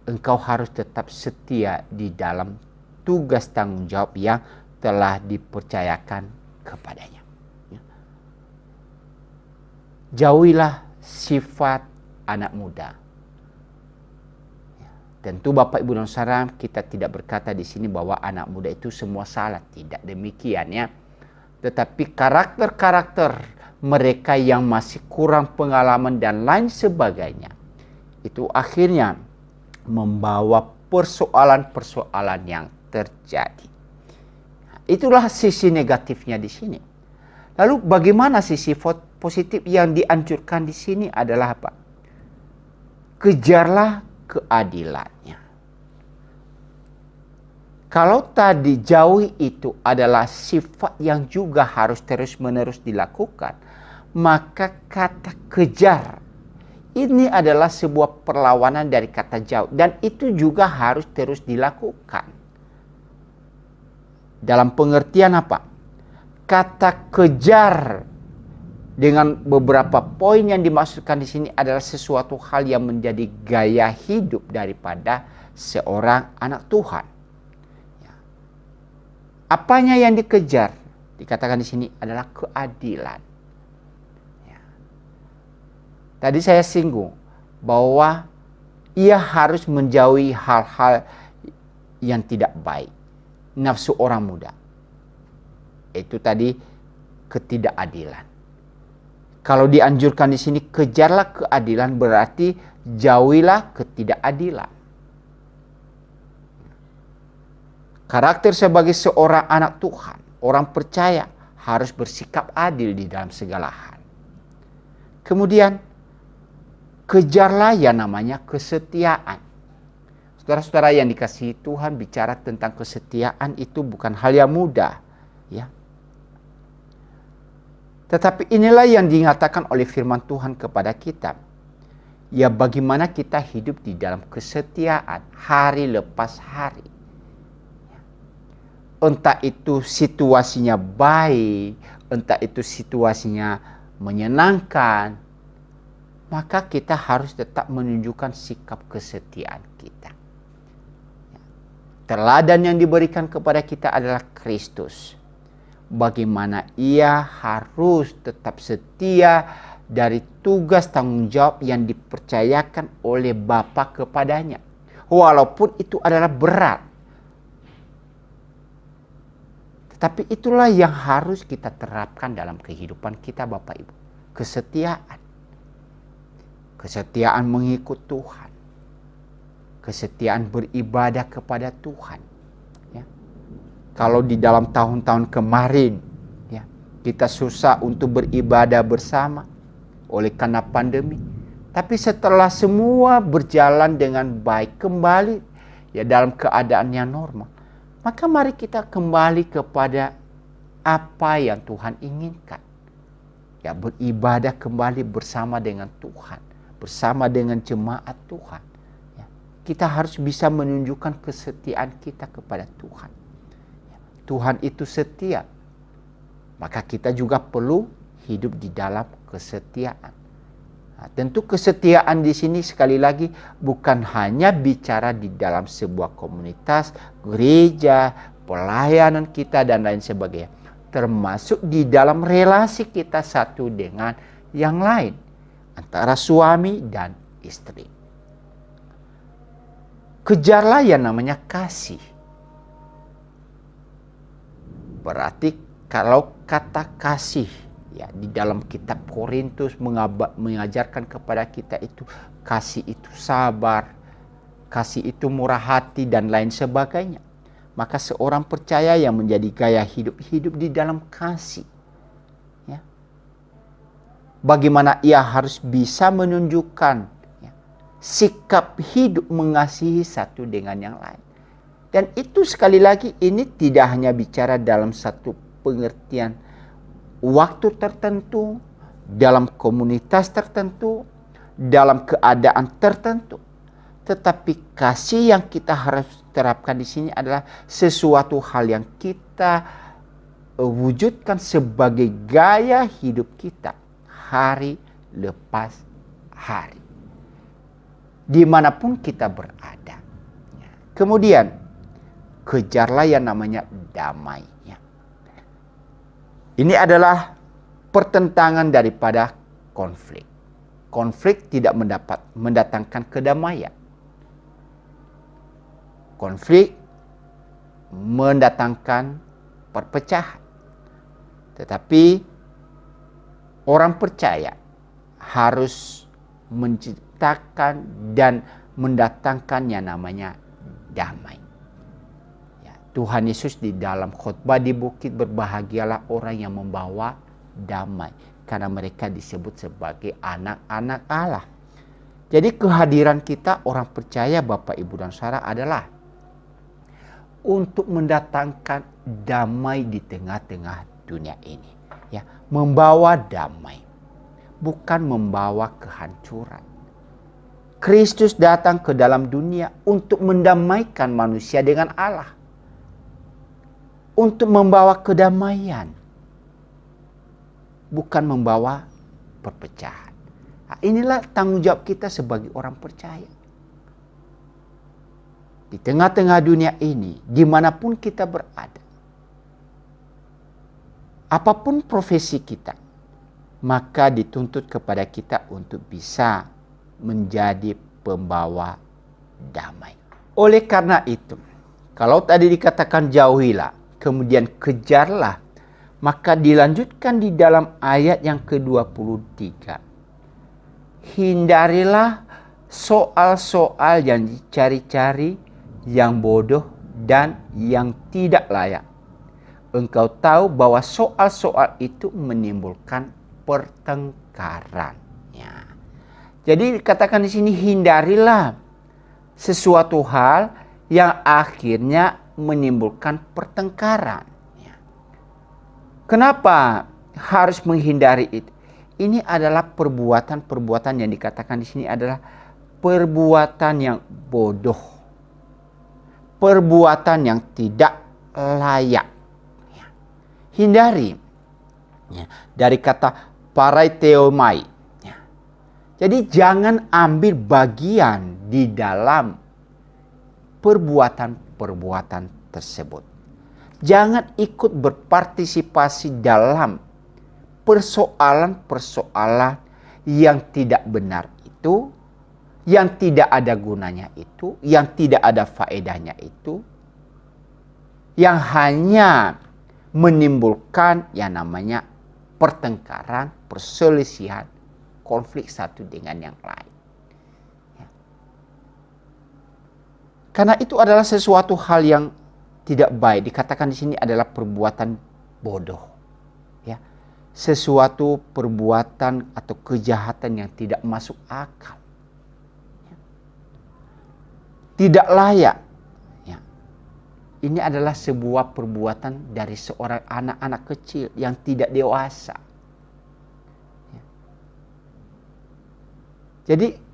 engkau harus tetap setia di dalam tugas tanggung jawab yang telah dipercayakan kepadanya. Jauhilah sifat anak muda. Tentu Bapak, Ibu, dan Saudara, kita tidak berkata di sini bahwa anak muda itu semua salah, tidak demikian ya. Tetapi karakter-karakter mereka yang masih kurang pengalaman dan lain sebagainya, itu akhirnya membawa persoalan-persoalan yang terjadi. Itulah sisi negatifnya di sini. Lalu bagaimana sisi positif yang dianjurkan di sini adalah apa? Kejarlah keadilannya. Kalau tadi jauhi itu adalah sifat yang juga harus terus-menerus dilakukan, maka kata kejar ini adalah sebuah perlawanan dari kata jauh, dan itu juga harus terus dilakukan. Dalam pengertian apa? Kata kejar dengan beberapa poin yang dimaksudkan di sini adalah sesuatu hal yang menjadi gaya hidup daripada seorang anak Tuhan. Apanya yang dikejar? Dikatakan di sini adalah keadilan. Tadi saya singgung bahwa ia harus menjauhi hal-hal yang tidak baik, nafsu orang muda. Itu tadi ketidakadilan. Kalau dianjurkan di sini kejarlah keadilan, berarti jauhilah ketidakadilan. Karakter sebagai seorang anak Tuhan, orang percaya harus bersikap adil di dalam segala hal. Kemudian kejarlah yang namanya kesetiaan. Saudara-saudara yang dikasihi Tuhan, bicara tentang kesetiaan itu bukan hal yang mudah, ya. Tetapi inilah yang dinyatakan oleh firman Tuhan kepada kita. Ya, bagaimana kita hidup di dalam kesetiaan hari lepas hari. Entah itu situasinya baik, entah itu situasinya menyenangkan, maka kita harus tetap menunjukkan sikap kesetiaan kita. Teladan yang diberikan kepada kita adalah Kristus. Bagaimana ia harus tetap setia dari tugas tanggung jawab yang dipercayakan oleh Bapa kepadanya. Walaupun itu adalah berat. Tetapi itulah yang harus kita terapkan dalam kehidupan kita, Bapak Ibu. Kesetiaan. Kesetiaan mengikut Tuhan. Kesetiaan beribadah kepada Tuhan. Ya. Kalau di dalam tahun-tahun kemarin, ya, kita susah untuk beribadah bersama oleh karena pandemi. Tapi setelah semua berjalan dengan baik kembali, ya, dalam keadaan yang normal, maka mari kita kembali kepada apa yang Tuhan inginkan. Ya, beribadah kembali bersama dengan Tuhan, bersama dengan jemaat Tuhan. Ya, kita harus bisa menunjukkan kesetiaan kita kepada Tuhan. Ya, Tuhan itu setia. Maka kita juga perlu hidup di dalam kesetiaan. Nah, tentu kesetiaan di sini sekali lagi bukan hanya bicara di dalam sebuah komunitas, gereja, pelayanan kita dan lain sebagainya. Termasuk di dalam relasi kita satu dengan yang lain. Antara suami dan istri. Kejarlah yang namanya kasih. Berarti kalau kata kasih, ya, di dalam kitab Korintus mengajarkan kepada kita itu kasih itu sabar, kasih itu murah hati dan lain sebagainya. Maka seorang percaya yang menjadi gaya hidup di dalam kasih. Ya. Bagaimana ia harus bisa menunjukkan, ya, sikap hidup mengasihi satu dengan yang lain. Dan itu sekali lagi ini tidak hanya bicara dalam satu pengertian waktu tertentu, dalam komunitas tertentu, dalam keadaan tertentu. Tetapi kasih yang kita harus terapkan di sini adalah sesuatu hal yang kita wujudkan sebagai gaya hidup kita hari lepas hari. Dimanapun kita berada. Kemudian, kejarlah yang namanya damai. Ini adalah pertentangan daripada konflik. Konflik tidak mendatangkan kedamaian. Konflik mendatangkan perpecahan. Tetapi orang percaya harus menciptakan dan mendatangkan yang namanya damai. Tuhan Yesus di dalam khotbah di bukit, berbahagialah orang yang membawa damai, karena mereka disebut sebagai anak-anak Allah. Jadi kehadiran kita orang percaya, Bapak, Ibu, dan Saudara, adalah untuk mendatangkan damai di tengah-tengah dunia ini. Ya, membawa damai, bukan membawa kehancuran. Kristus datang ke dalam dunia untuk mendamaikan manusia dengan Allah. Untuk membawa kedamaian, bukan membawa perpecahan. Nah, inilah tanggung jawab kita sebagai orang percaya. Di tengah-tengah dunia ini, dimanapun kita berada, apapun profesi kita, maka dituntut kepada kita untuk bisa menjadi pembawa damai. Oleh karena itu, kalau tadi dikatakan jauhilah, kemudian kejarlah, maka dilanjutkan di dalam ayat yang ke-23. Hindarilah soal-soal yang dicari-cari, yang bodoh dan yang tidak layak. Engkau tahu bahwa soal-soal itu menimbulkan pertengkaran. Ya. Jadi dikatakan di sini, hindarilah sesuatu hal yang akhirnya menimbulkan pertengkaran. Kenapa harus menghindari itu? Ini adalah perbuatan-perbuatan yang dikatakan di sini adalah perbuatan yang bodoh, perbuatan yang tidak layak. Hindari. Dari kata paraiteomai. Jadi jangan ambil bagian di dalam perbuatan-perbuatan tersebut. Jangan ikut berpartisipasi dalam persoalan-persoalan yang tidak benar itu, yang tidak ada gunanya itu, yang tidak ada faedahnya itu, yang hanya menimbulkan yang namanya pertengkaran, perselisihan, konflik satu dengan yang lain. Karena itu adalah sesuatu hal yang tidak baik. Dikatakan di sini adalah perbuatan bodoh. Ya. Sesuatu perbuatan atau kejahatan yang tidak masuk akal. Ya. Tidak layak. Ya. Ini adalah sebuah perbuatan dari seorang anak-anak kecil yang tidak dewasa. Ya. Jadi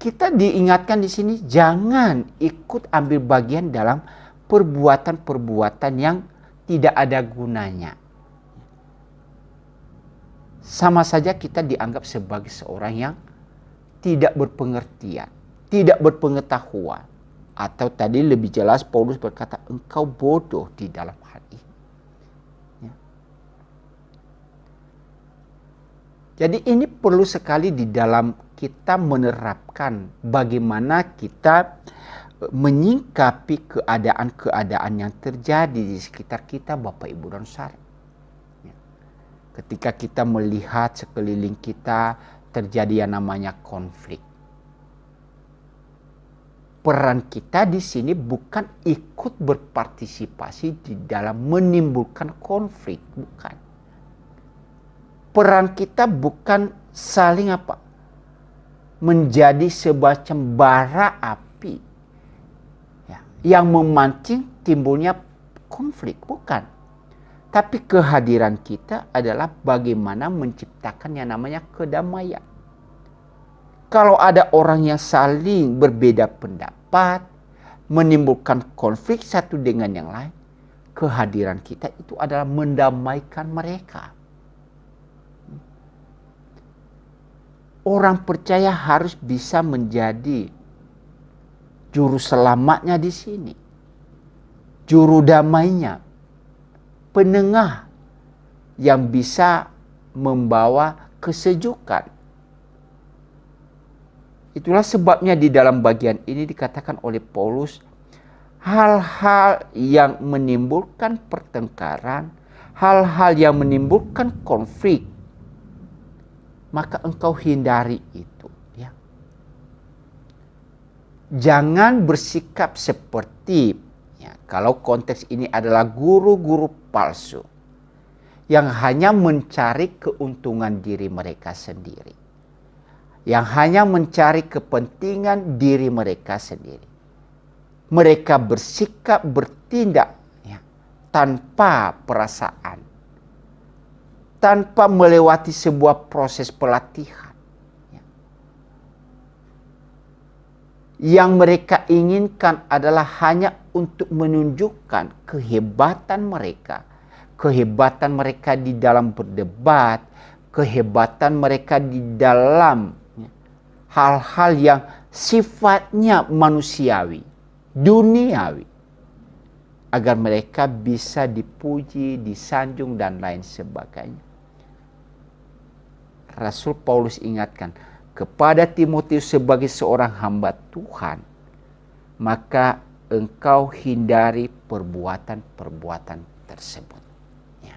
kita diingatkan di sini jangan ikut ambil bagian dalam perbuatan-perbuatan yang tidak ada gunanya. Sama saja kita dianggap sebagai seorang yang tidak berpengertian, tidak berpengetahuan. Atau tadi lebih jelas Paulus berkata, engkau bodoh di dalam hal ini. Ya. Jadi ini perlu sekali di dalam kita menerapkan bagaimana kita menyingkapi keadaan-keadaan yang terjadi di sekitar kita, Bapak, Ibu, dan Saudara. Ketika kita melihat sekeliling kita terjadi yang namanya konflik. Peran kita di sini bukan ikut berpartisipasi di dalam menimbulkan konflik, bukan. Peran kita bukan saling menjadi semacam bara api ya, yang memancing timbulnya konflik, bukan. Tapi kehadiran kita adalah bagaimana menciptakan yang namanya kedamaian. Kalau ada orang yang saling berbeda pendapat, menimbulkan konflik satu dengan yang lain, kehadiran kita itu adalah mendamaikan mereka. Orang percaya harus bisa menjadi juru selamatnya di sini, juru damainya, penengah yang bisa membawa kesejukan. Itulah sebabnya di dalam bagian ini dikatakan oleh Paulus, hal-hal yang menimbulkan pertengkaran, hal-hal yang menimbulkan konflik, maka engkau hindari itu. Ya. Jangan bersikap seperti, ya, kalau konteks ini adalah guru-guru palsu yang hanya mencari keuntungan diri mereka sendiri, yang hanya mencari kepentingan diri mereka sendiri. Mereka bersikap, bertindak ya, tanpa perasaan, tanpa melewati sebuah proses pelatihan. Ya. Yang mereka inginkan adalah hanya untuk menunjukkan kehebatan mereka di dalam berdebat, kehebatan mereka di dalam hal-hal yang sifatnya manusiawi, duniawi, agar mereka bisa dipuji, disanjung, dan lain sebagainya. Rasul Paulus ingatkan kepada Timotius sebagai seorang hamba Tuhan, maka engkau hindari perbuatan-perbuatan tersebut. Ya.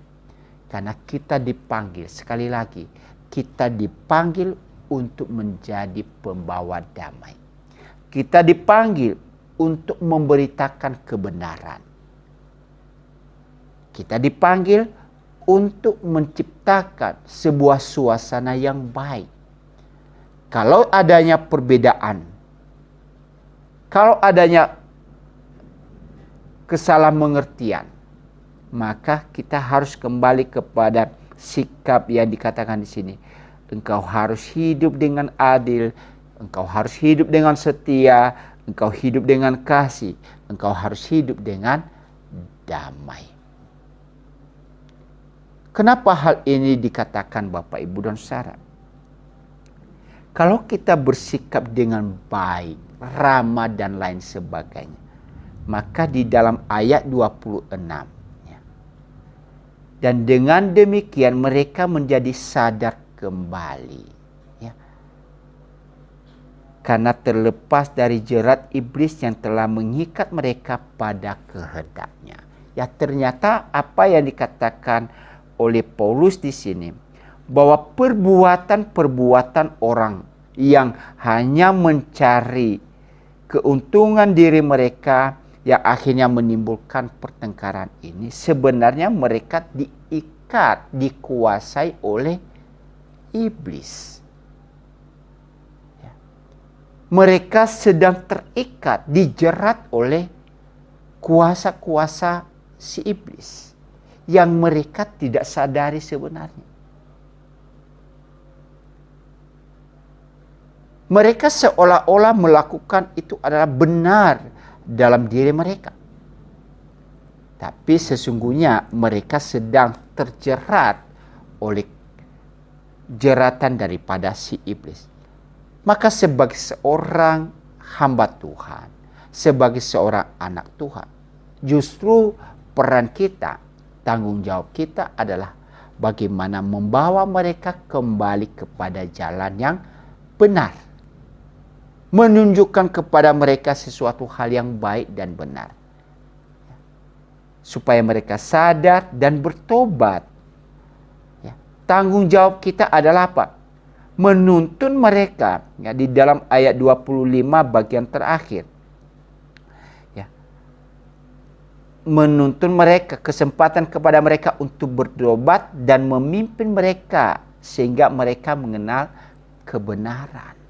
Karena kita dipanggil, sekali lagi, kita dipanggil untuk menjadi pembawa damai. Kita dipanggil untuk memberitakan kebenaran. Kita dipanggil untuk menciptakan sebuah suasana yang baik. Kalau adanya perbedaan, kalau adanya kesalahan mengertian, maka kita harus kembali kepada sikap yang dikatakan di sini. Engkau harus hidup dengan adil, engkau harus hidup dengan setia, engkau hidup dengan kasih, engkau harus hidup dengan damai. Kenapa hal ini dikatakan Bapak, Ibu, dan Saudara? Kalau kita bersikap dengan baik, ramah, dan lain sebagainya, Maka di dalam ayat 26, ya. Dan dengan demikian mereka menjadi sadar kembali. Ya. Karena terlepas dari jerat iblis yang telah mengikat mereka pada kehendaknya. Ya, ternyata apa yang dikatakan oleh Paulus di sini, bahwa perbuatan-perbuatan orang yang hanya mencari keuntungan diri mereka yang akhirnya menimbulkan pertengkaran ini, sebenarnya mereka diikat, dikuasai oleh iblis. Ya. Mereka sedang terikat, dijerat oleh kuasa-kuasa si iblis yang mereka tidak sadari sebenarnya. Mereka seolah-olah melakukan itu adalah benar dalam diri mereka. Tapi sesungguhnya mereka sedang terjerat oleh jeratan daripada si iblis. Maka sebagai seorang hamba Tuhan, sebagai seorang anak Tuhan, justru peran kita, tanggung jawab kita adalah bagaimana membawa mereka kembali kepada jalan yang benar. Menunjukkan kepada mereka sesuatu hal yang baik dan benar. Supaya mereka sadar dan bertobat. Ya. Tanggung jawab kita adalah apa? Menuntun mereka. Ya, di dalam ayat 25 bagian terakhir. Ya. Menuntun mereka, kesempatan kepada mereka untuk bertobat dan memimpin mereka. Sehingga mereka mengenal kebenaran.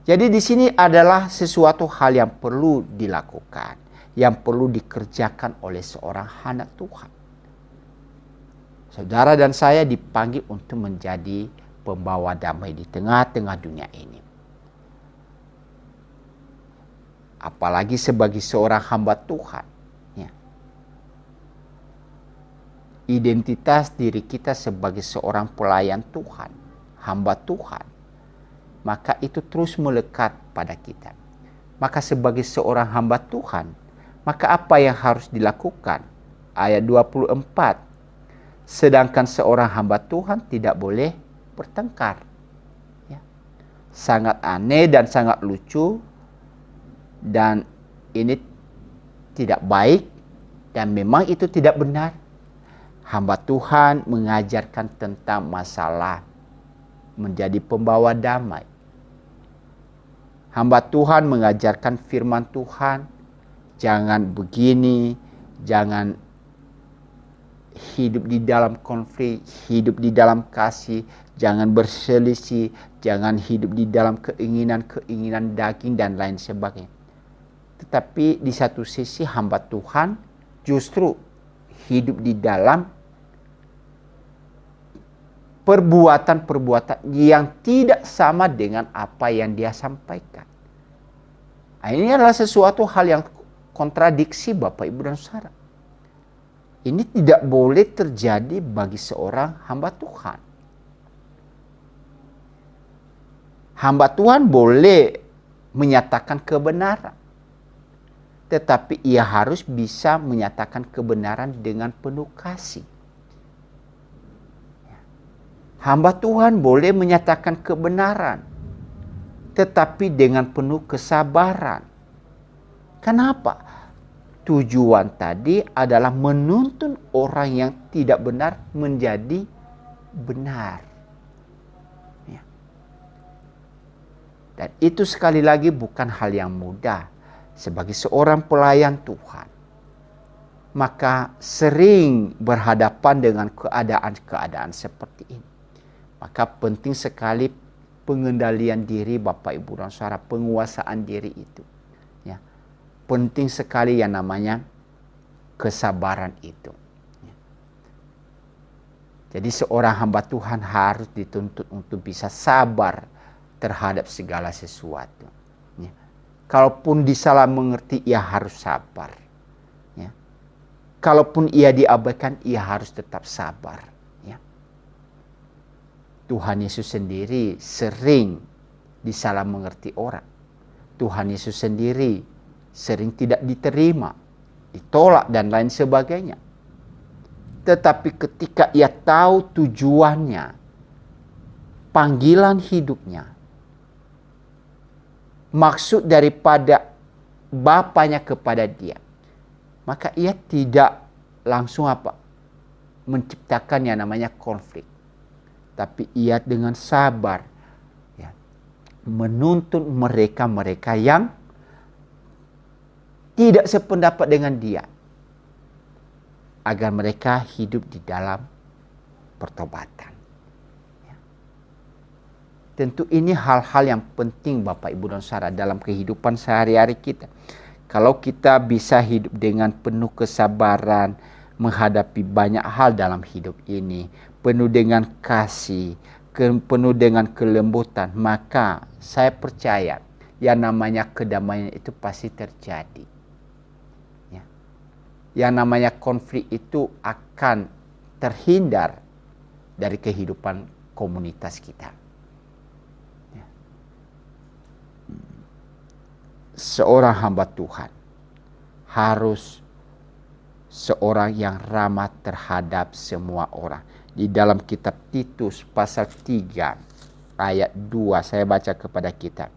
Jadi di sini adalah sesuatu hal yang perlu dilakukan, yang perlu dikerjakan oleh seorang anak Tuhan. Saudara dan saya dipanggil untuk menjadi pembawa damai di tengah-tengah dunia ini. Apalagi sebagai seorang hamba Tuhan. Ya. Identitas diri kita sebagai seorang pelayan Tuhan, hamba Tuhan, maka itu terus melekat pada kita. Maka sebagai seorang hamba Tuhan, maka apa yang harus dilakukan? Ayat 24. Sedangkan seorang hamba Tuhan tidak boleh bertengkar. Ya. Sangat aneh dan sangat lucu. Dan ini tidak baik. Dan memang itu tidak benar. Hamba Tuhan mengajarkan tentang masalah menjadi pembawa damai. Hamba Tuhan mengajarkan firman Tuhan, jangan begini, jangan hidup di dalam konflik, hidup di dalam kasih, jangan berselisih, jangan hidup di dalam keinginan-keinginan daging dan lain sebagainya. Tetapi di satu sisi hamba Tuhan justru hidup di dalam perbuatan-perbuatan yang tidak sama dengan apa yang dia sampaikan. Nah, ini adalah sesuatu hal yang kontradiksi Bapak, Ibu, dan Saudara. Ini tidak boleh terjadi bagi seorang hamba Tuhan. Hamba Tuhan boleh menyatakan kebenaran. Tetapi ia harus bisa menyatakan kebenaran dengan penuh kasih. Hamba Tuhan boleh menyatakan kebenaran, tetapi dengan penuh kesabaran. Kenapa? Tujuan tadi adalah menuntun orang yang tidak benar menjadi benar. Ya. Dan itu sekali lagi bukan hal yang mudah. Sebagai seorang pelayan Tuhan, maka sering berhadapan dengan keadaan-keadaan seperti ini. Maka penting sekali pengendalian diri Bapak, Ibu, dan Saudara, penguasaan diri itu. Ya. Penting sekali yang namanya kesabaran itu. Ya. Jadi seorang hamba Tuhan harus dituntut untuk bisa sabar terhadap segala sesuatu. Ya. Kalaupun disalah mengerti, ia harus sabar. Ya. Kalaupun ia diabaikan, ia harus tetap sabar. Tuhan Yesus sendiri sering disalah mengerti orang. Tuhan Yesus sendiri sering tidak diterima, ditolak dan lain sebagainya. Tetapi ketika ia tahu tujuannya, panggilan hidupnya, maksud daripada Bapaknya kepada dia, maka ia tidak langsung menciptakan yang namanya konflik. Tapi ia dengan sabar menuntun mereka yang tidak sependapat dengan dia, agar mereka hidup di dalam pertobatan. Tentu ini hal-hal yang penting Bapak Ibu dan Saudara dalam kehidupan sehari-hari kita. Kalau kita bisa hidup dengan penuh kesabaran, menghadapi banyak hal dalam hidup ini, penuh dengan kasih, penuh dengan kelembutan, maka saya percaya yang namanya kedamaian itu pasti terjadi. Ya. Yang namanya konflik itu akan terhindar dari kehidupan komunitas kita. Ya. Seorang hamba Tuhan harus seorang yang ramah terhadap semua orang. Di dalam kitab Titus pasal 3 ayat 2 saya baca kepada kita.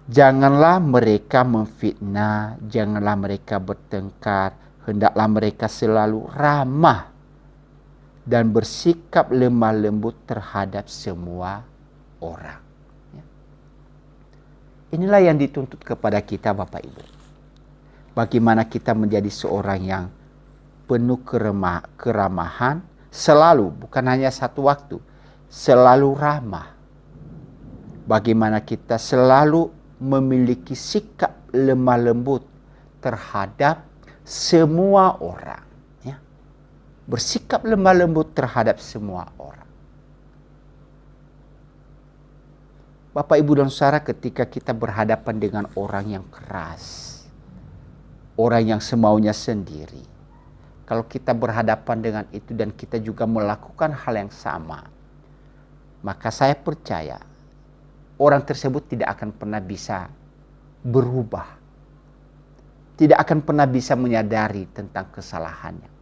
Janganlah mereka memfitnah, janganlah mereka bertengkar, hendaklah mereka selalu ramah dan bersikap lemah lembut terhadap semua orang. Inilah yang dituntut kepada kita Bapak Ibu. Bagaimana kita menjadi seorang yang penuh keramahan, selalu, bukan hanya satu waktu, selalu ramah. Bagaimana kita selalu memiliki sikap lemah lembut terhadap semua orang. Ya. Bersikap lemah lembut terhadap semua orang. Bapak Ibu dan Saudara, ketika kita berhadapan dengan orang yang keras, orang yang semaunya sendiri, kalau kita berhadapan dengan itu dan kita juga melakukan hal yang sama, maka saya percaya orang tersebut tidak akan pernah bisa berubah. Tidak akan pernah bisa menyadari tentang kesalahannya.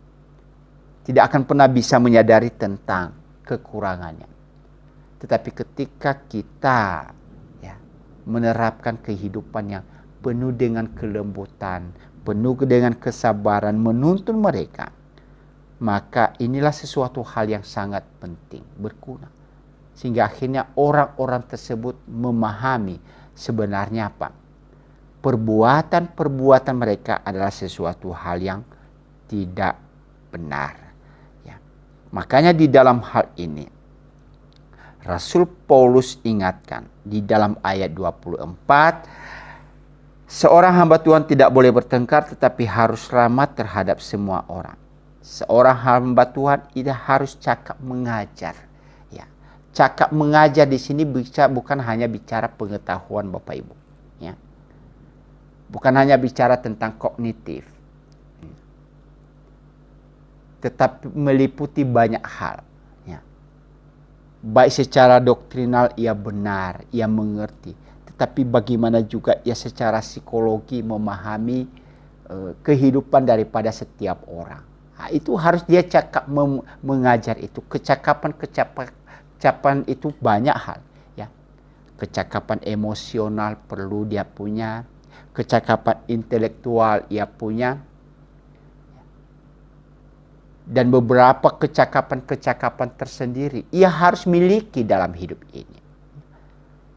Tidak akan pernah bisa menyadari tentang kekurangannya. Tetapi ketika kita menerapkan kehidupan yang penuh dengan kelembutan, penuh dengan kesabaran, menuntun mereka, maka inilah sesuatu hal yang sangat penting, berguna. Sehingga akhirnya orang-orang tersebut memahami sebenarnya apa? Perbuatan-perbuatan mereka adalah sesuatu hal yang tidak benar. Ya. Makanya di dalam hal ini, Rasul Paulus ingatkan di dalam ayat 24, seorang hamba Tuhan tidak boleh bertengkar tetapi harus ramah terhadap semua orang. Seorang hamba Tuhan tidak harus cakap mengajar. Ya. Cakap mengajar di sini bukan hanya bicara pengetahuan Bapak Ibu. Ya. Bukan hanya bicara tentang kognitif. Tetapi meliputi banyak hal. Baik secara doktrinal ia benar, ia mengerti. Tetapi bagaimana juga ia secara psikologi memahami kehidupan daripada setiap orang. Nah, itu harus dia cakap mengajar itu. Kecakapan itu banyak hal. Ya. Kecakapan emosional perlu dia punya. Kecakapan intelektual ia punya. Dan beberapa kecakapan-kecakapan tersendiri ia harus miliki dalam hidup ini.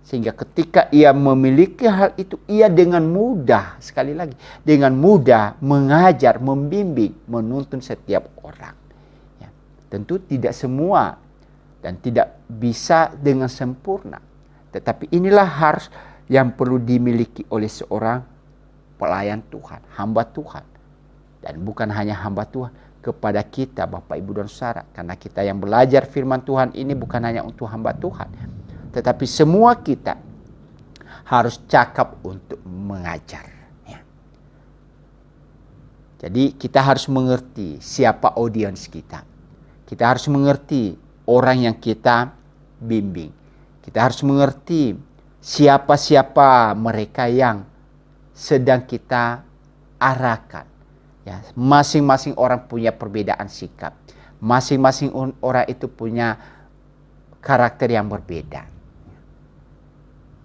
Sehingga ketika ia memiliki hal itu, ia dengan mudah, sekali lagi, dengan mudah mengajar, membimbing, menuntun setiap orang. Ya. Tentu tidak semua dan tidak bisa dengan sempurna. Tetapi inilah harus yang perlu dimiliki oleh seorang pelayan Tuhan, hamba Tuhan. Dan bukan hanya hamba Tuhan, kepada kita Bapak Ibu dan Saudara, karena kita yang belajar firman Tuhan ini bukan hanya untuk hamba Tuhan, tetapi semua kita harus cakap untuk mengajar. Ya. Jadi kita harus mengerti siapa audiens kita. Kita harus mengerti orang yang kita bimbing. Kita harus mengerti siapa-siapa mereka yang sedang kita arahkan. Ya, masing-masing orang punya perbedaan sikap. Masing-masing orang itu punya karakter yang berbeda.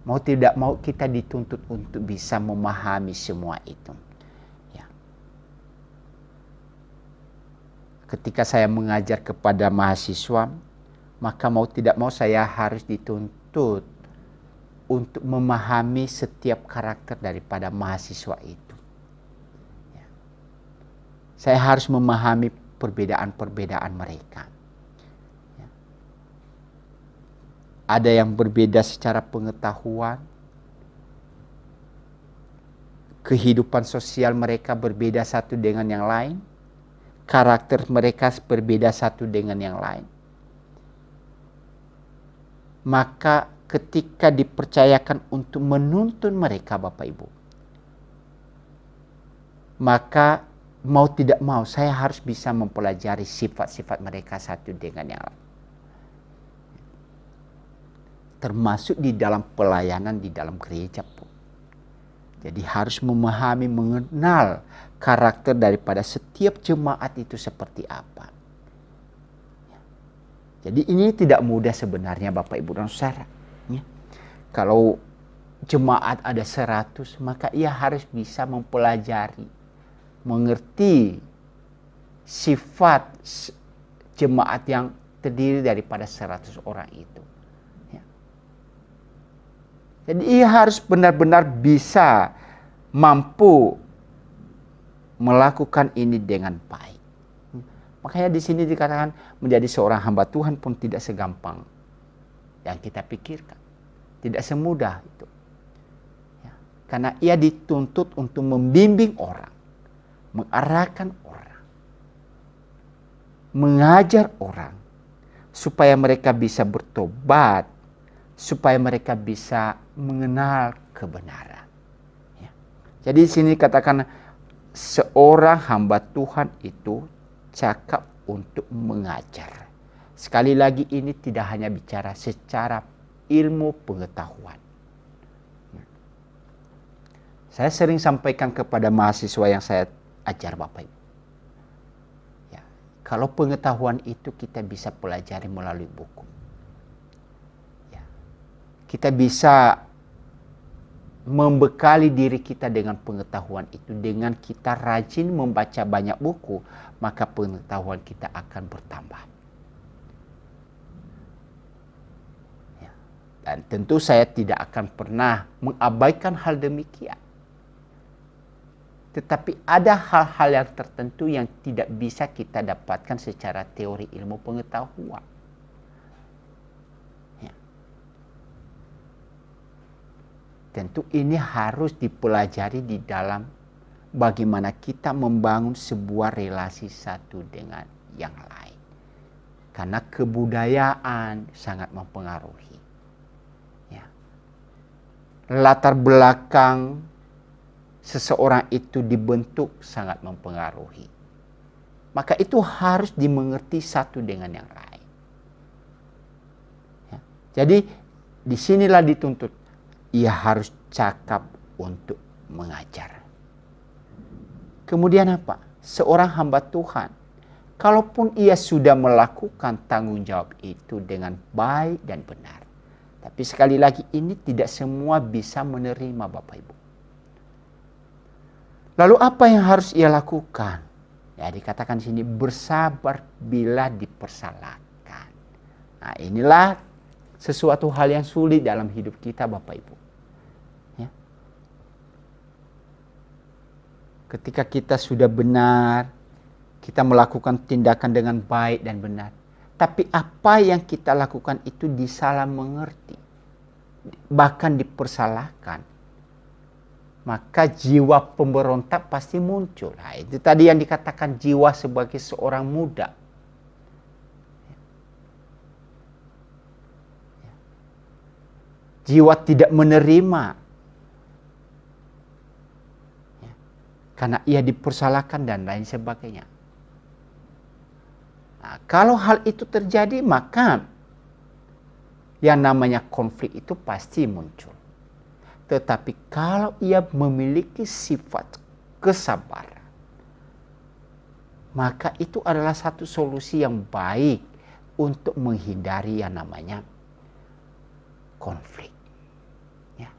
Mau tidak mau kita dituntut untuk bisa memahami semua itu. Ya. Ketika saya mengajar kepada mahasiswa, maka mau tidak mau saya harus dituntut untuk memahami setiap karakter daripada mahasiswa itu. Saya harus memahami perbedaan-perbedaan mereka. Ada yang berbeda secara pengetahuan, kehidupan sosial mereka berbeda satu dengan yang lain, karakter mereka berbeda satu dengan yang lain. Maka ketika dipercayakan untuk menuntun mereka, Bapak Ibu, maka mau tidak mau saya harus bisa mempelajari sifat-sifat mereka satu dengan yang lain. Termasuk di dalam pelayanan di dalam gereja pun. Jadi harus memahami, mengenal karakter daripada setiap jemaat itu seperti apa. Jadi ini tidak mudah sebenarnya Bapak Ibu dan Saudara. Kalau jemaat ada 100, maka ia harus bisa mempelajari, mengerti sifat jemaat yang terdiri daripada 100 orang itu. Ya. Jadi ia harus benar-benar bisa mampu melakukan ini dengan baik. Makanya di sini dikatakan menjadi seorang hamba Tuhan pun tidak segampang yang kita pikirkan. Tidak semudah itu. Ya. Karena ia dituntut untuk membimbing orang, mengarahkan orang, mengajar orang, supaya mereka bisa bertobat, supaya mereka bisa mengenal kebenaran. Ya. Jadi di sini katakan seorang hamba Tuhan itu cakap untuk mengajar. Sekali lagi ini tidak hanya bicara secara ilmu pengetahuan. Saya sering sampaikan kepada mahasiswa yang saya ajar Bapak Ibu. Ya, kalau pengetahuan itu kita bisa pelajari melalui buku. Ya, kita bisa membekali diri kita dengan pengetahuan itu. Dengan kita rajin membaca banyak buku, maka pengetahuan kita akan bertambah. Ya, dan tentu saya tidak akan pernah mengabaikan hal demikian. Tetapi ada hal-hal yang tertentu yang tidak bisa kita dapatkan secara teori ilmu pengetahuan. Ya. Tentu ini harus dipelajari di dalam bagaimana kita membangun sebuah relasi satu dengan yang lain. Karena kebudayaan sangat mempengaruhi. Ya. Latar belakang seseorang itu dibentuk sangat mempengaruhi. Maka itu harus dimengerti satu dengan yang lain. Ya. Jadi disinilah dituntut ia harus cakap untuk mengajar. Kemudian apa? Seorang hamba Tuhan, kalaupun ia sudah melakukan tanggung jawab itu dengan baik dan benar, tapi sekali lagi ini tidak semua bisa menerima Bapak Ibu. Lalu apa yang harus ia lakukan? Ya, dikatakan di sini bersabar bila dipersalahkan. Nah, inilah sesuatu hal yang sulit dalam hidup kita Bapak Ibu. Ya. Ketika kita sudah benar, kita melakukan tindakan dengan baik dan benar. Tapi apa yang kita lakukan itu disalah mengerti. Bahkan dipersalahkan. Maka jiwa pemberontak pasti muncul. Nah, itu tadi yang dikatakan jiwa sebagai seorang muda. Jiwa tidak menerima. Karena ia dipersalahkan dan lain sebagainya. Nah, kalau hal itu terjadi, maka yang namanya konflik itu pasti muncul. Tetapi kalau ia memiliki sifat kesabaran, maka itu adalah satu solusi yang baik untuk menghindari yang namanya konflik. Ya.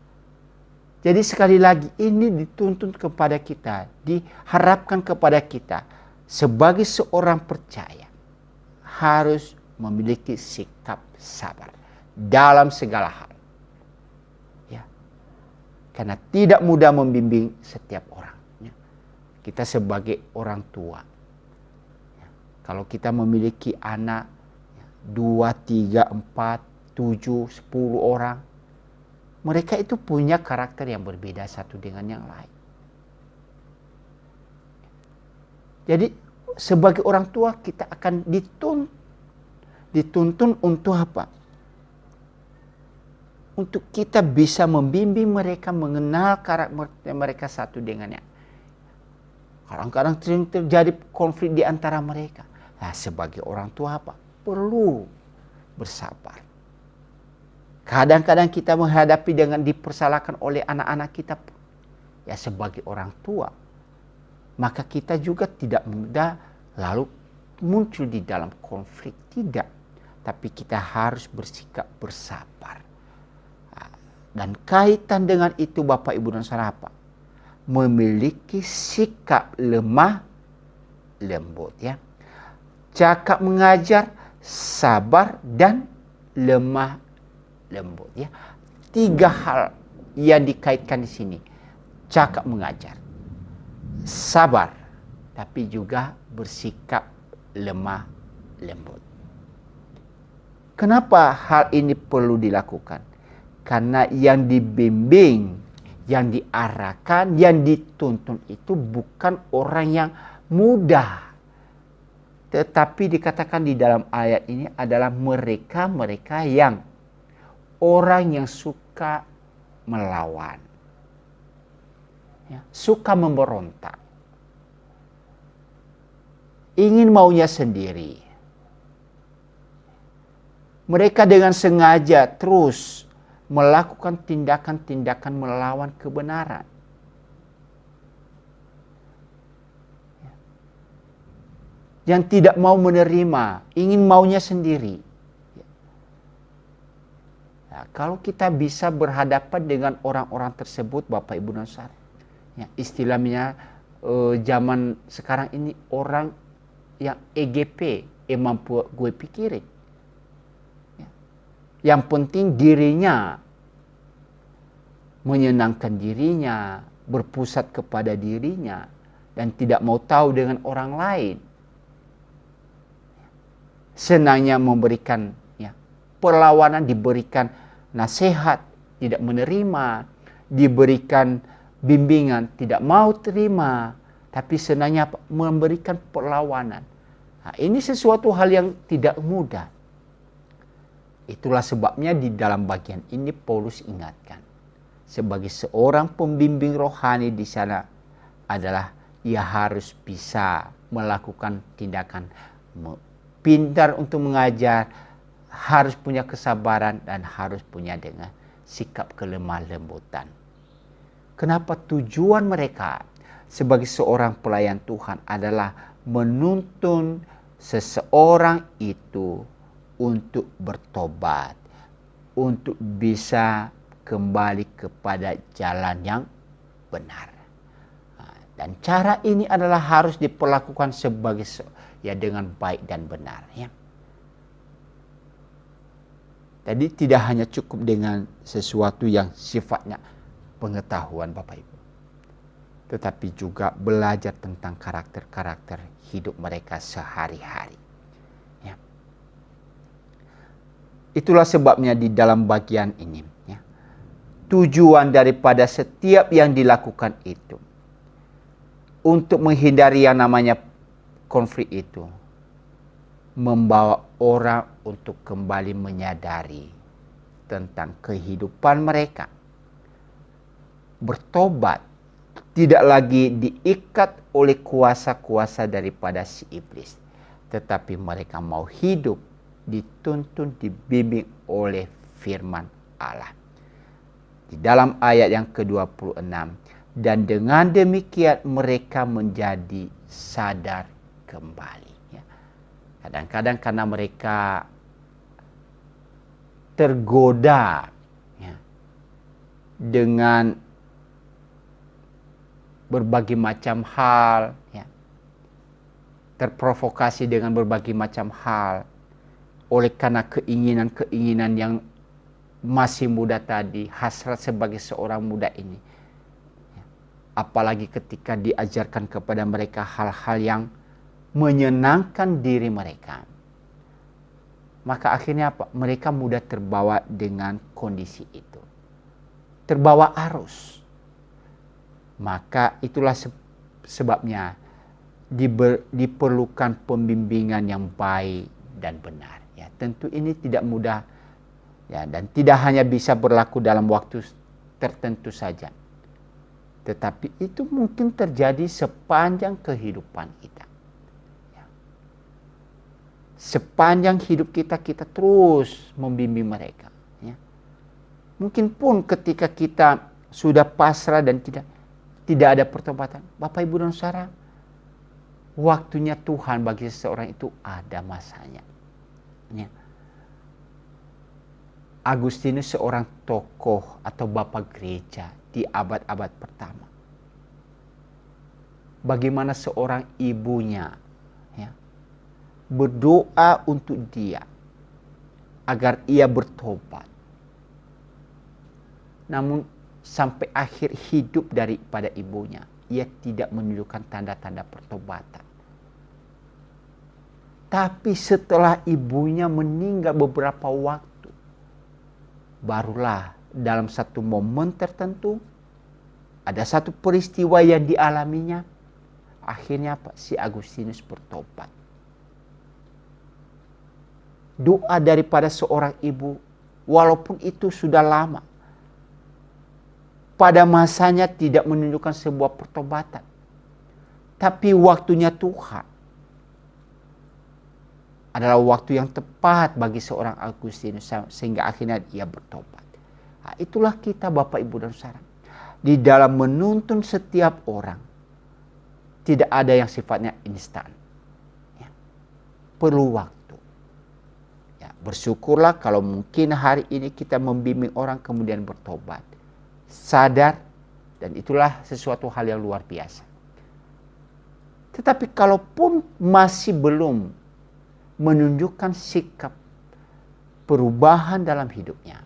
Jadi sekali lagi ini dituntut kepada kita, diharapkan kepada kita sebagai seorang percaya harus memiliki sikap sabar dalam segala hal. Ya. Karena tidak mudah membimbing setiap orang. Ya. Kita sebagai orang tua, ya. Kalau kita memiliki anak 2, 3, 4, 7, 10 orang, mereka itu punya karakter yang berbeda satu dengan yang lain. Jadi sebagai orang tua kita akan dituntun untuk apa? Untuk kita bisa membimbing mereka, mengenal karakter mereka satu dengan yang. Kadang-kadang sering terjadi konflik di antara mereka. Nah, sebagai orang tua apa? Perlu bersabar. Kadang-kadang kita menghadapi dengan dipersalahkan oleh anak-anak kita. Ya sebagai orang tua. Maka kita juga tidak mudah lalu muncul di dalam konflik. Tidak. Tapi kita harus bersikap bersabar. Dan kaitan dengan itu Bapak Ibu dan Saudara apa? Memiliki sikap lemah lembut. Ya. Cakap mengajar, sabar dan lemah lembut. Ya. 3 hal yang dikaitkan di sini. Cakap mengajar, sabar, tapi juga bersikap lemah lembut. Kenapa hal ini perlu dilakukan? Karena yang dibimbing, yang diarahkan, yang dituntun itu bukan orang yang mudah. Tetapi dikatakan di dalam ayat ini adalah mereka-mereka yang orang yang suka melawan. Ya, suka memberontak. Ingin maunya sendiri. Mereka dengan sengaja terus melakukan tindakan-tindakan melawan kebenaran. Yang tidak mau menerima, ingin maunya sendiri. Nah, kalau kita bisa berhadapan dengan orang-orang tersebut, Bapak Ibu dan Saudara, ya, istilahnya zaman sekarang ini orang yang EGP, mampu gue pikirin. Ya. Yang penting dirinya, menyenangkan dirinya, berpusat kepada dirinya, dan tidak mau tahu dengan orang lain. Senangnya memberikan ya, perlawanan, diberikan nasihat, tidak menerima, diberikan bimbingan, tidak mau terima, tapi senangnya memberikan perlawanan. Nah, ini sesuatu hal yang tidak mudah. Itulah sebabnya di dalam bagian ini Paulus ingatkan, sebagai seorang pembimbing rohani di sana adalah ia harus bisa melakukan tindakan pintar untuk mengajar, harus punya kesabaran dan harus punya dengan sikap kelemah lembutan. Kenapa tujuan mereka sebagai seorang pelayan Tuhan adalah menuntun seseorang itu untuk bertobat, untuk bisa kembali kepada jalan yang benar. Dan cara ini adalah harus diperlakukan sebagai ya dengan baik dan benar. Ya. Jadi tidak hanya cukup dengan sesuatu yang sifatnya pengetahuan Bapak Ibu, tetapi juga belajar tentang karakter-karakter hidup mereka sehari-hari. Ya. Itulah sebabnya di dalam bagian ini, ya, tujuan daripada setiap yang dilakukan itu untuk menghindari yang namanya konflik itu, membawa orang untuk kembali menyadari tentang kehidupan mereka, bertobat, tidak lagi diikat oleh kuasa-kuasa daripada si iblis, tetapi mereka mau hidup dituntun, dibimbing oleh firman Allah. Di dalam ayat yang ke-26, dan dengan demikian mereka menjadi sadar kembali. Ya. Kadang-kadang karena mereka tergoda, ya, dengan berbagai macam hal, ya, terprovokasi dengan berbagai macam hal, oleh karena keinginan-keinginan yang masih muda tadi, hasrat sebagai seorang muda ini. Apalagi ketika diajarkan kepada mereka hal-hal yang menyenangkan diri mereka. Maka akhirnya apa? Mereka mudah terbawa dengan kondisi itu. Terbawa arus. Maka itulah sebabnya diperlukan pembimbingan yang baik dan benar. Ya, tentu ini tidak mudah, ya, dan tidak hanya bisa berlaku dalam waktu tertentu saja. Tetapi itu mungkin terjadi sepanjang kehidupan kita. Ya. Sepanjang hidup kita, kita terus membimbing mereka. Ya. Mungkin pun ketika kita sudah pasrah dan tidak ada pertobatan, Bapak Ibu dan Saudara, waktunya Tuhan bagi seseorang itu ada masanya. Ya. Agustinus seorang tokoh atau bapak gereja di abad-abad pertama. Bagaimana seorang ibunya, ya, berdoa untuk dia agar ia bertobat. Namun sampai akhir hidup daripada ibunya, ia tidak menunjukkan tanda-tanda pertobatan. Tapi setelah ibunya meninggal beberapa waktu, barulah dalam satu momen tertentu ada satu peristiwa yang dialaminya. Akhirnya apa? Si Agustinus bertobat. Doa daripada seorang ibu, walaupun itu sudah lama, pada masanya tidak menunjukkan sebuah pertobatan. Tapi waktunya Tuhan adalah waktu yang tepat bagi seorang Agustinus sehingga akhirnya ia bertobat. Nah, itulah kita Bapak Ibu dan Saudara. Di dalam menuntun setiap orang, tidak ada yang sifatnya instan. Ya. Perlu waktu. Ya, bersyukurlah kalau mungkin hari ini kita membimbing orang kemudian bertobat. Sadar, dan itulah sesuatu hal yang luar biasa. Tetapi kalaupun masih belum menunjukkan sikap perubahan dalam hidupnya,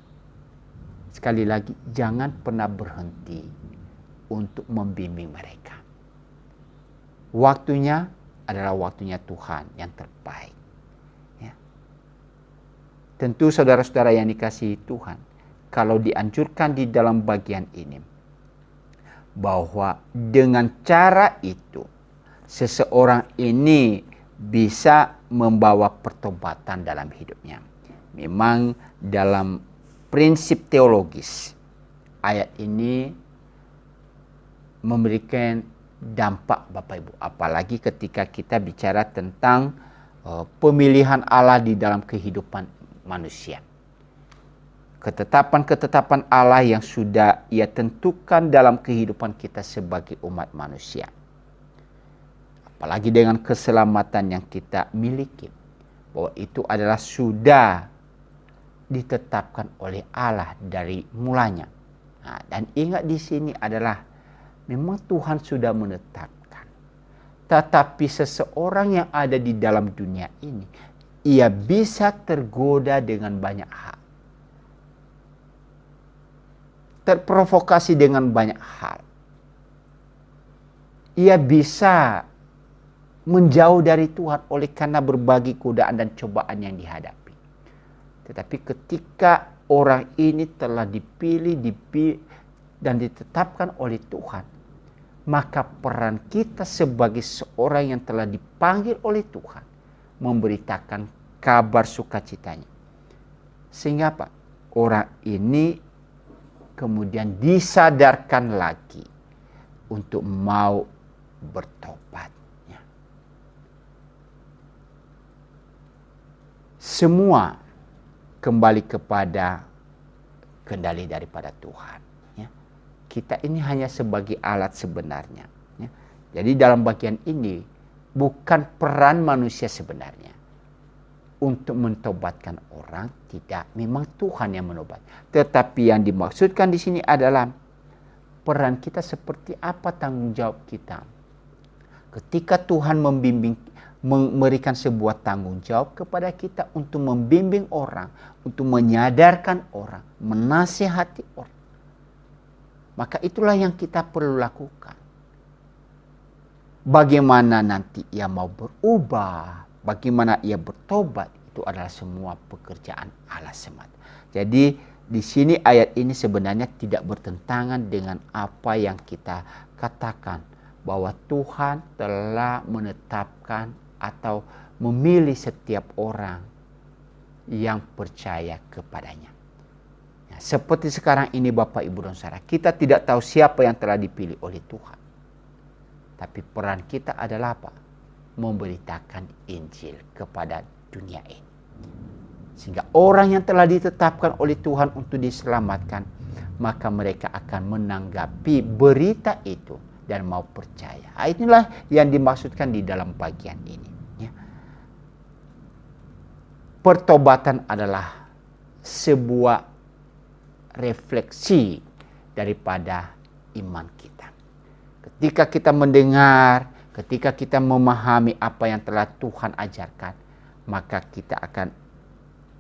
sekali lagi jangan pernah berhenti untuk membimbing mereka. Waktunya adalah waktunya Tuhan yang terbaik. Ya. Tentu saudara-saudara yang dikasihi Tuhan, kalau dianjurkan di dalam bagian ini, bahwa dengan cara itu seseorang ini bisa membawa pertobatan dalam hidupnya. Memang dalam prinsip teologis, ayat ini memberikan dampak Bapak Ibu. Apalagi ketika kita bicara tentang pemilihan Allah di dalam kehidupan manusia. Ketetapan-ketetapan Allah yang sudah Ia tentukan dalam kehidupan kita sebagai umat manusia. Apalagi dengan keselamatan yang kita miliki, bahwa itu adalah sudah ditetapkan oleh Allah dari mulanya. Nah, dan ingat di sini adalah memang Tuhan sudah menetapkan. Tetapi seseorang yang ada di dalam dunia ini, ia bisa tergoda dengan banyak hal. Terprovokasi dengan banyak hal. Ia bisa menjauh dari Tuhan oleh karena berbagai godaan dan cobaan yang dihadapi. Tetapi ketika orang ini telah dipilih dan ditetapkan oleh Tuhan, maka peran kita sebagai seorang yang telah dipanggil oleh Tuhan memberitakan kabar sukacitanya. Sehingga apa? Orang ini kemudian disadarkan lagi untuk mau bertobat. Semua kembali kepada kendali daripada Tuhan. kita ini hanya sebagai alat sebenarnya. Ya. Jadi dalam bagian ini bukan peran manusia sebenarnya untuk mentobatkan orang, tidak. Memang Tuhan yang menobat. Tetapi yang dimaksudkan di sini adalah peran kita seperti apa, tanggung jawab kita. Ketika Tuhan membimbing, memberikan sebuah tanggung jawab kepada kita untuk membimbing orang, untuk menyadarkan orang, menasihati orang, maka itulah yang kita perlu lakukan. Bagaimana nanti ia mau berubah, bagaimana ia bertobat, itu adalah semua pekerjaan Allah semata. Jadi di sini ayat ini sebenarnya tidak bertentangan dengan apa yang kita katakan, bahwa Tuhan telah menetapkan atau memilih setiap orang yang percaya kepadanya. Seperti sekarang ini Bapak, Ibu, dan Saudara, kita tidak tahu siapa yang telah dipilih oleh Tuhan. Tapi peran kita adalah apa? Memberitakan Injil kepada dunia ini. Sehingga orang yang telah ditetapkan oleh Tuhan untuk diselamatkan, maka mereka akan menanggapi berita itu dan mau percaya. Inilah yang dimaksudkan di dalam bagian ini. Pertobatan adalah sebuah refleksi daripada iman kita. Ketika kita mendengar, ketika kita memahami apa yang telah Tuhan ajarkan, maka kita akan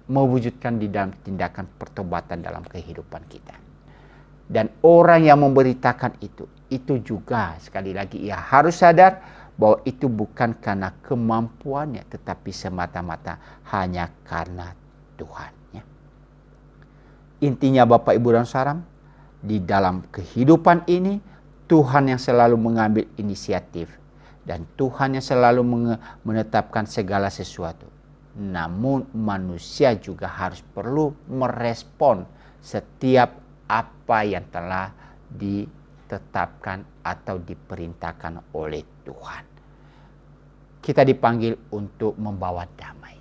mewujudkan di dalam tindakan pertobatan dalam kehidupan kita. Dan orang yang memberitakan itu juga sekali lagi ia harus sadar bahwa itu bukan karena kemampuannya, tetapi semata-mata hanya karena Tuhan. Intinya Bapak, Ibu, dan Saudara, di dalam kehidupan ini Tuhan yang selalu mengambil inisiatif dan Tuhan yang selalu menetapkan segala sesuatu. Namun manusia juga harus perlu merespon setiap apa yang telah ditetapkan atau diperintahkan oleh Tuhan. Kita dipanggil untuk membawa damai.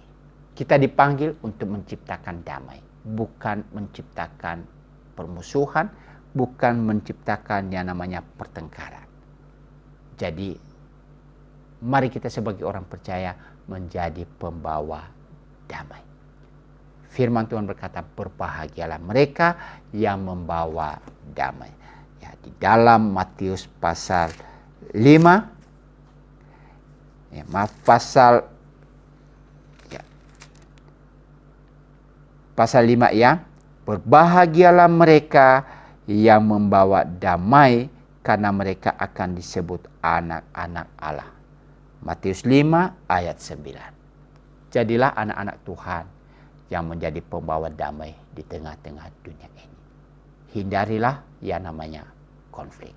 Kita dipanggil untuk menciptakan damai, bukan menciptakan permusuhan, bukan menciptakan yang namanya pertengkaran. Jadi mari kita sebagai orang percaya menjadi pembawa damai. Firman Tuhan berkata, berbahagialah mereka yang membawa damai. Ya, di dalam Matius pasal 5, pasal 5 ya, berbahagialah mereka yang membawa damai, karena mereka akan disebut anak-anak Allah. Matius 5 ayat 9. Jadilah anak-anak Tuhan yang menjadi pembawa damai di tengah-tengah dunia ini. Hindarilah yang namanya konflik.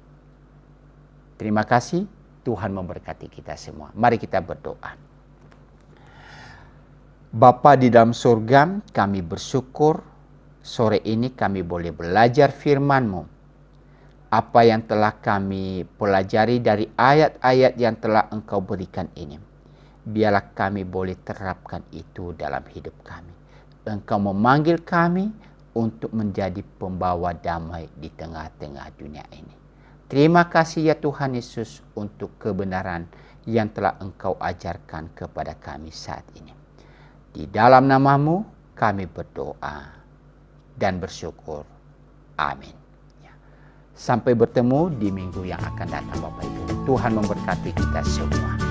Terima kasih, Tuhan memberkati kita semua. Mari kita berdoa. Bapa di dalam surga, kami bersyukur sore ini kami boleh belajar firman-Mu. Apa yang telah kami pelajari dari ayat-ayat yang telah Engkau berikan ini, biarlah kami boleh terapkan itu dalam hidup kami. Engkau memanggil kami untuk menjadi pembawa damai di tengah-tengah dunia ini. Terima kasih ya Tuhan Yesus untuk kebenaran yang telah Engkau ajarkan kepada kami saat ini. Di dalam nama-Mu kami berdoa dan bersyukur. Amin. Sampai bertemu di minggu yang akan datang Bapak Ibu. Tuhan memberkati kita semua.